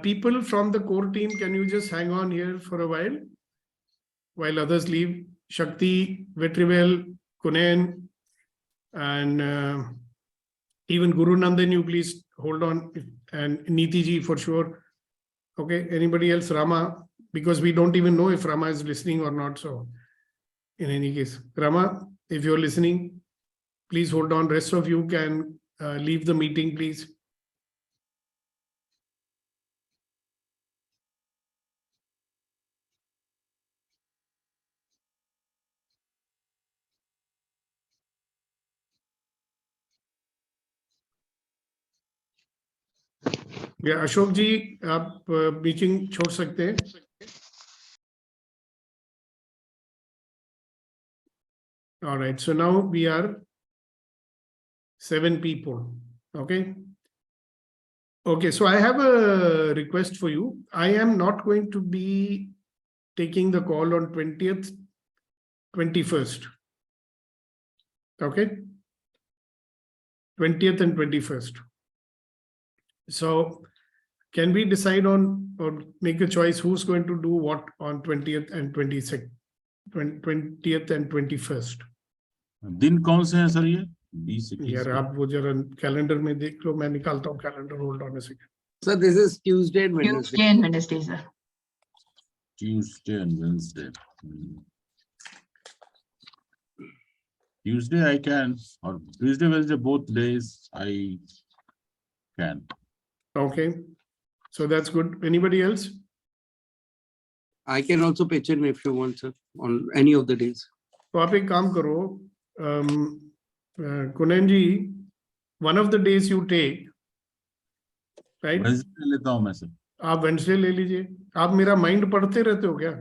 People from the core team, can you just hang on here for a while others leave? Shakti, Vetrivel, Kunen, and even Guru Nandan, you please hold on, and Niti ji for sure. Okay, anybody else? Rama, because we don't even know if Rama is listening or not. So in any case, Rama, if you're listening, please hold on. Rest of you can leave the meeting, please. Yeah, Ashok ji, आप meeting छोड़ सकते हैं. All right, so now we are 7 people. Okay. Okay, so I have a request for you. I am not going to be taking the call on 20th, 21st. Okay. 20th and 21st. So can we decide on or make a choice who's going to do what on 20th and 22nd, 20th and 21st? दिन कौन से हैं sir ये? 20 यार आप वो जरा calendar में देख लो, मैं निकालता हूँ calendar. Hold on a second. So this is Tuesday and Wednesday. Tuesday and Wednesday, sir. Tuesday and Wednesday. Tuesday I can, or Tuesday, Wednesday, both days I can. Okay, so that's good. Anybody else? I can also pitch in if you want, sir, on any of the days. तो आप एक काम करो, कुनैन जी, one of the days you take, right? Wednesday लेता हूँ मैं sir. आप Wednesday ले लीजिए. आप मेरा माइंड पढ़ते रहते हो क्या?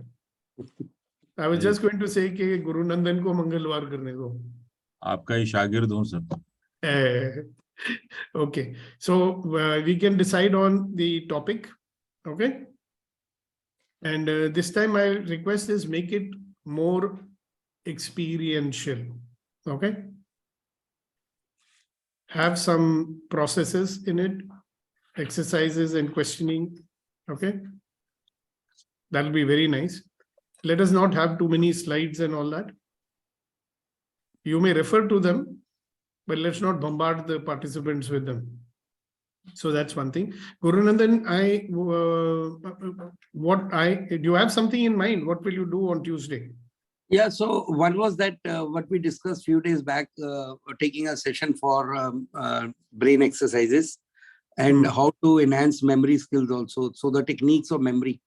I was just going to say कि गुरु नंदन को मंगलवार करने दो. आपका ही शागिर्द हूँ sir. Okay, so we can decide on the topic. Okay, and this time my request is make it more experiential. Okay, have some processes in it, exercises and questioning. Okay, that'll be very nice. Let us not have too many slides and all that. You may refer to them, but let's not bombard the participants with them. So that's one thing. Gurunandan, do you have something in mind? What will you do on Tuesday? Yeah, so one was that what we discussed few days back, taking a session for brain exercises and how to enhance memory skills also. So the techniques of memory.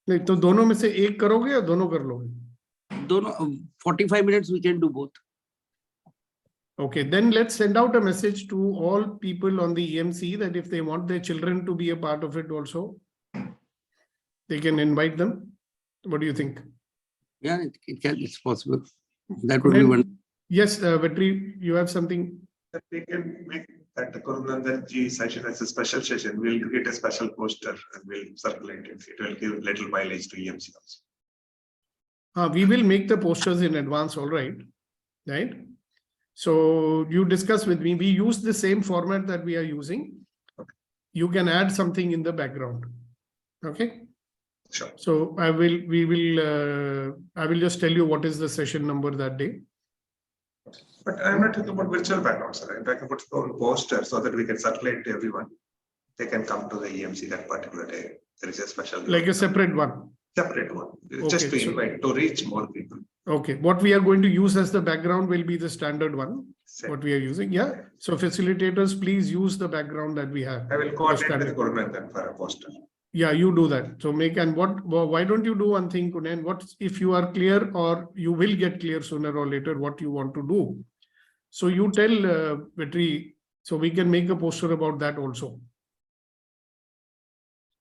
नहीं तो दोनों में से एक करोगे या दोनों कर लोगे? दोनों 45 minutes we can do both. Okay, then let's send out a message to all people on the EMC that if they want their children to be a part of it also, they can invite them. What do you think? Yeah, it's possible. That would be one. Yes, Vetri, you have something? That we can make that the Gurunandanji session as a special session. We'll create a special poster and we'll circulate it. It will give little mileage to EMC also. We will make the posters in advance, all right? Right? So you discuss with me. We use the same format that we are using. Okay. You can add something in the background. Okay. Sure. So I will just tell you what is the session number that day. But I'm not talking about virtual background, sir. I'm talking about the own poster so that we can circulate to everyone. They can come to the EMC that particular day. There is a special. Like a separate one. Separate one. Okay, Just to invite, to reach more people. Okay. What we are going to use as the background will be the standard one. Same. What we are using. Yeah. So facilitators, please use the background that we have. I will coordinate with Gurunandan for a poster. Yeah, you do that. So make and why don't you do one thing, Kunan? What if you are clear or you will get clear sooner or later what you want to do? So you tell Vetri, so we can make a poster about that also.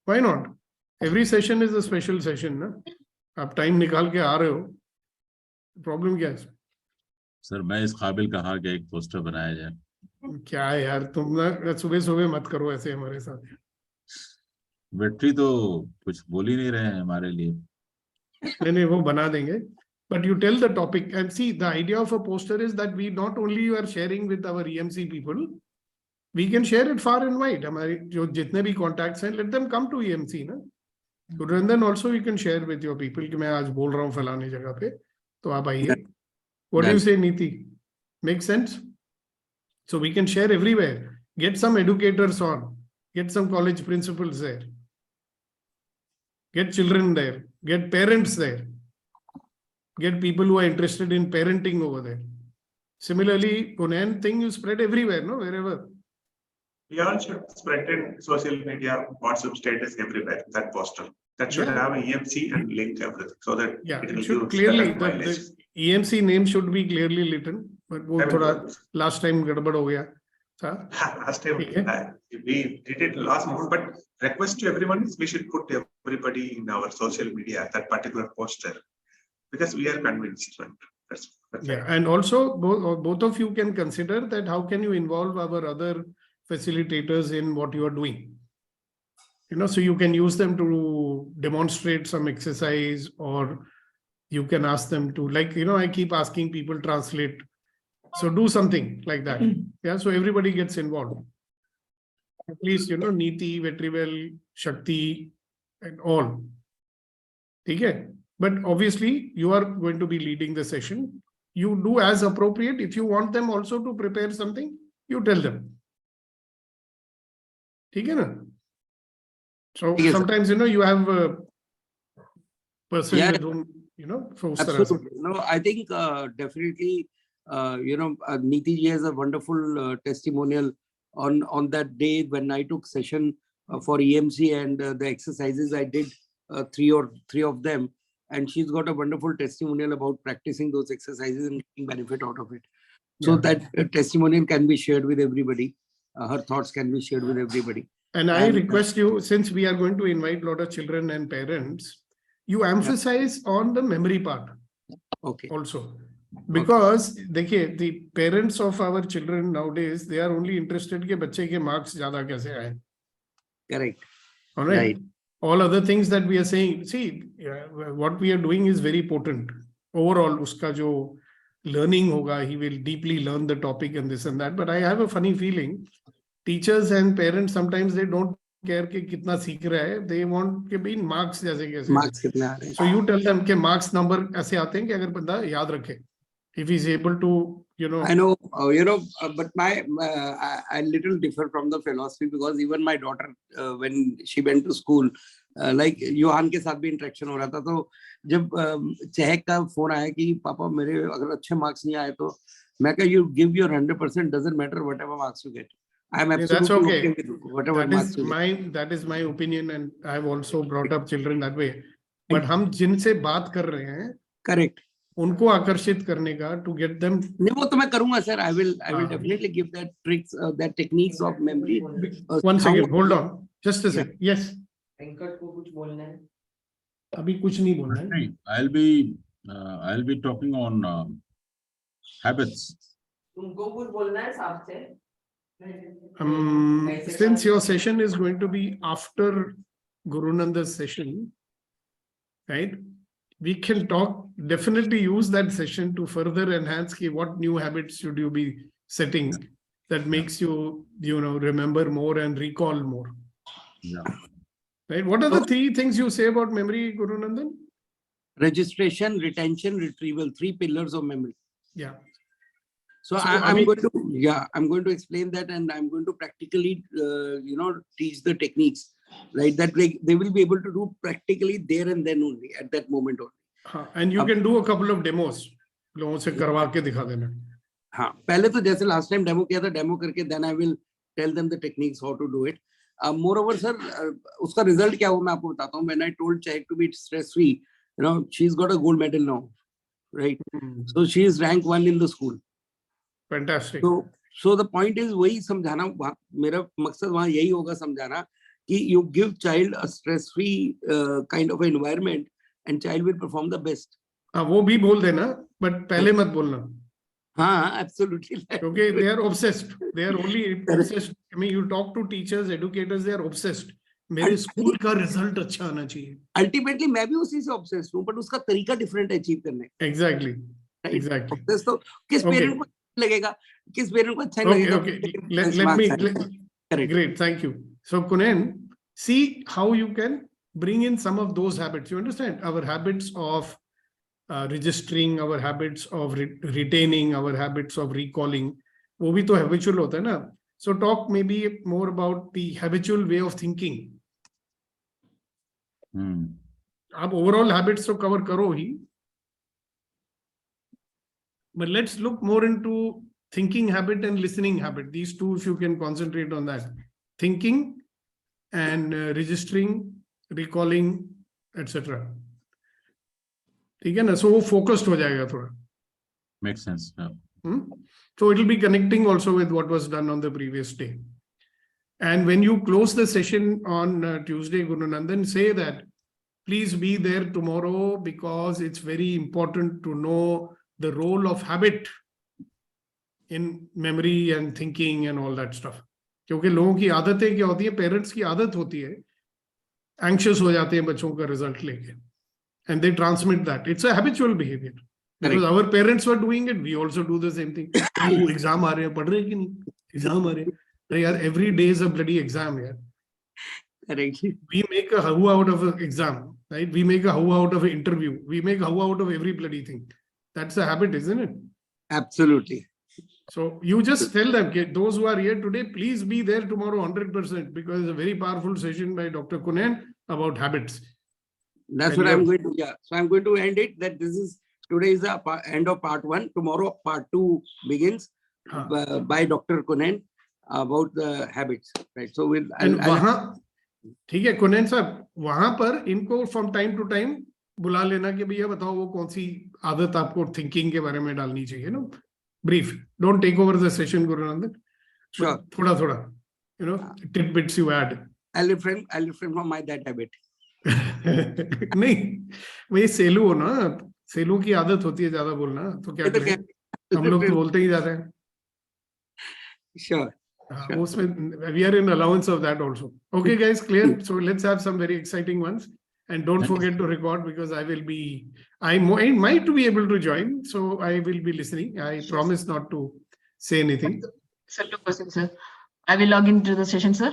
Why not? Every session is a special session, na? आप time निकाल के आ रहे हो. Problem क्या है? Sir मैं इस काबिल कहा कि एक पोस्टर बनाया जाए. क्या है यार, तुम ना सुबह मत करो ऐसे हमारे साथ. वेट्री तो कुछ बोल ही नहीं रहे हैं हमारे लिए. नहीं वो बना देंगे. But you tell the topic and see the idea of a poster is that we not only are sharing with our EMC people, we can share it far and wide. हमारे जो जितने भी contacts हैं, let them come to EMC ना. Gurunandan also you can share with your people कि मैं आज बोल रहा हूँ फलाने जगह पे, तो आप आइए. What do you say, Niti? Makes sense? So we can share everywhere. Get some educators on. Get some college principals there. Get children there. Get parents there. Get people who are interested in parenting over there. Similarly, Kunan thing you spread everywhere, no? Wherever. We all should spread in social media, WhatsApp status everywhere, that poster. That should have an EMC and link everything so that it should clearly, the EMC name should be clearly written. But वो थोड़ा last time गड़बड़ हो गया. Last time we did it last month, but request to everyone is we should put everybody in our social media, that particular poster, because we are convinced. Right? That's and also both of you can consider that how can you involve our other facilitators in what you are doing. You know, so you can use them to demonstrate some exercise, or you can ask them to, like, you know, I keep asking people translate. So do something like that. Yeah, so everybody gets involved. At least, you know, Niti, Vetrivel, Shakti, and all. Okay? But obviously, you are going to be leading the session. You do as appropriate. If you want them also to prepare something, you tell them. Okay, na? So sometimes, you know, you have a person with whom, you know, absolutely. No, I think definitely, you know, Niti ji has a wonderful testimonial on that day when I took session for EMC, and the exercises I did, three of them, and she's got a wonderful testimonial about practicing those exercises and getting benefit out of it. So that testimonial can be shared with everybody. Her thoughts can be shared with everybody. And I request you, since we are going to invite a lot of children and parents, you emphasize on the memory part. Okay. Also, because the parents of our children nowadays, they are only interested कि बच्चे के marks ज़्यादा कैसे आए. Correct. All right. Right. All other things that we are saying, see, what we are doing is very potent. Overall, uska jo learning hoga, he will deeply learn the topic and this and that. But I have a funny feeling, teachers and parents, sometimes they don't care कि कितना सीख रहा है. They want कि भाई marks जैसे कैसे. Marks कितने आ रहे हैं. So you tell them कि marks number ऐसे आते हैं कि अगर बंदा याद रखे. If he's able to, I know, but I little differ from the philosophy, because even my daughter, when she went to school, like Johan के साथ भी interaction हो रहा था, तो जब चहक का फोन आया कि पापा मेरे अगर अच्छे marks नहीं आए तो मैं कहा you give your 100%, doesn't matter whatever marks you get. I am absolutely okay with whatever marks you get. That is my opinion, and I have also brought up children that way. But हम जिनसे बात कर रहे हैं, correct, उनको आकर्षित करने का, to get them. नहीं वो तो मैं करूँगा sir. I will definitely give that tricks, that techniques of memory. One second, hold on, just a second. Yes. Venkat को कुछ बोलना है? अभी कुछ नहीं बोलना है. I'll be talking on habits. तुमको कुछ बोलना है साहब से? Since your session is going to be after Guru Nanda's session, right? We can talk, definitely use that session to further enhance ki what new habits should you be setting that makes you, remember more and recall more. Yeah. Right? What are the three things you say about memory, Guru Nandan? Registration, retention, retrieval, 3 pillars of memory. Yeah. So I'm going to explain that, and I'm going to practically, teach the techniques, right? That they will be able to do practically there and then only, at that moment only. And you can do a couple of demos. लोगों से करवा के दिखा देना. हाँ, पहले तो जैसे last time demo किया था, demo करके then I will tell them the techniques how to do it. Moreover, sir, उसका result क्या हुआ मैं आपको बताता हूँ. When I told Chahek to be stress-free, she's got a gold medal now, right? So she is rank 1 in the school. Fantastic. So the point is वही समझाना, मेरा मकसद वहाँ यही होगा समझाना कि you give child a stress-free kind of environment and child will perform the best. हाँ वो भी बोल देना, but पहले मत बोलना. हाँ, absolutely. Okay, they are obsessed. They are only obsessed. I mean, you talk to teachers, educators, they are obsessed. मेरे स्कूल का रिजल्ट अच्छा आना चाहिए. Ultimately, मैं भी उसी से obsessed हूँ, but उसका तरीका different है achieve करने. Exactly. Right? Exactly. तो किस parent को लगेगा, किस parent को अच्छा लगेगा. Okay. Great. Thank you. So Kunen, see how you can bring in some of those habits. You understand our habits of registering, our habits of retaining, our habits of recalling. वो भी तो habitual होता है ना. So talk maybe more about the habitual way of thinking. आप overall habits तो cover करो ही. But let's look more into thinking habit and listening habit. These two, if you can concentrate on that. Thinking and registering, recalling, etc. ठीक है ना? So वो focused हो जाएगा थोड़ा. Makes sense. Yeah. So it will be connecting also with what was done on the previous day. And when you close the session on Tuesday, Guru Nandan, say that please be there tomorrow because it's very important to know the role of habit in memory and thinking and all that stuff. क्योंकि लोगों की आदतें क्या होती है, parents की आदत होती है, anxious हो जाते हैं बच्चों का रिजल्ट लेके, and they transmit that. It's a habitual behavior. Because our parents were doing it, we also do the same thing. Oh, exam आ रहे हैं, पढ़ रहे कि नहीं? Exam आ रहे हैं. अरे यार, every day is a bloody exam यार. Correct. We make a how out of an exam, right? We make a how out of an interview. We make a how out of every bloody thing. That's a habit, isn't it? Absolutely. So you just tell them, okay, those who are here today, please be there tomorrow 100% because it's a very powerful session by Dr. Kunen about habits. That's what I'm going to, So I'm going to end it that today is the end of part 1. Tomorrow part 2 begins by Dr. Kunen about the habits, right? So we'll. ठीक है कुनैन साहब, वहां पर इनको from time to time बुला लेना कि भैया बताओ वो कौन सी आदत आपको थिंकिंग के बारे में डालनी चाहिए ना. Brief. Don't take over the session, Guru Nandan. Sure. थोड़ा tidbits you add. I'll refrain from that habit. नहीं, मैं सेलू हो ना, सेलू की आदत होती है ज्यादा बोलना, तो क्या करें, हम लोग तो बोलते ही जा रहे हैं। Sure. हाँ, उसमें we are in allowance of that also. Okay, guys, clear. So let's have some very exciting ones, and don't forget to record because I might be able to join, so I will be listening. I promise not to say anything. Sir, 2%, sir. I will log into the session, sir.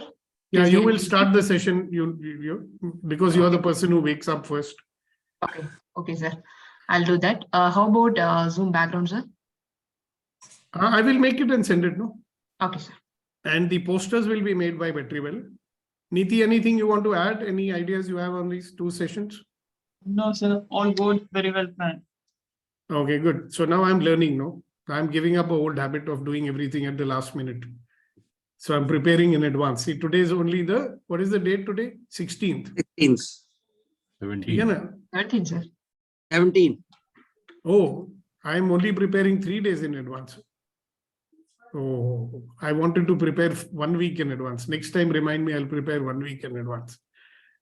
Yeah, Please you get will it. start the session. You because you are the person who wakes up first. Okay, okay, sir. I'll do that. How about Zoom background, sir? I will make it and send it. No, Okay, sir. and the posters will be made by Betrywell. Niti, anything you want to add? Any ideas you have on these 2 sessions? No, sir, all good, very well planned. Okay, good. So now I'm learning. No, I'm giving up an old habit of doing everything at the last minute. So I'm preparing in advance. See, today is only what is the date today? 16th. 16th. 17. 13, sir. 17. Oh, I'm only preparing 3 days in advance. Oh, I wanted to prepare 1 week in advance. Next time, remind me, I'll prepare 1 week in advance.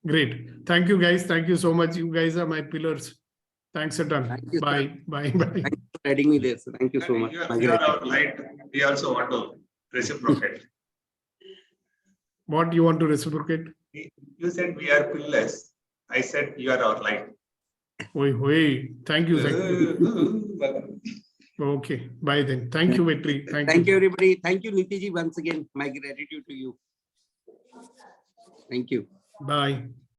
Great. Thank you, guys. Thank you so much. You guys are my pillars. Thanks a ton. Thank you, Bye. Bye. Bye. Thank you for adding me there. So thank you so much. You are our light. We also want to reciprocate. What you want to reciprocate? You said we are pillars. I said you are our light. Oi. Thank you. Thank you. Okay. Bye then. Thank you, Vetri. Thank you, everybody. Thank you, Nitiji, once again. My gratitude to you. Thank you. Bye.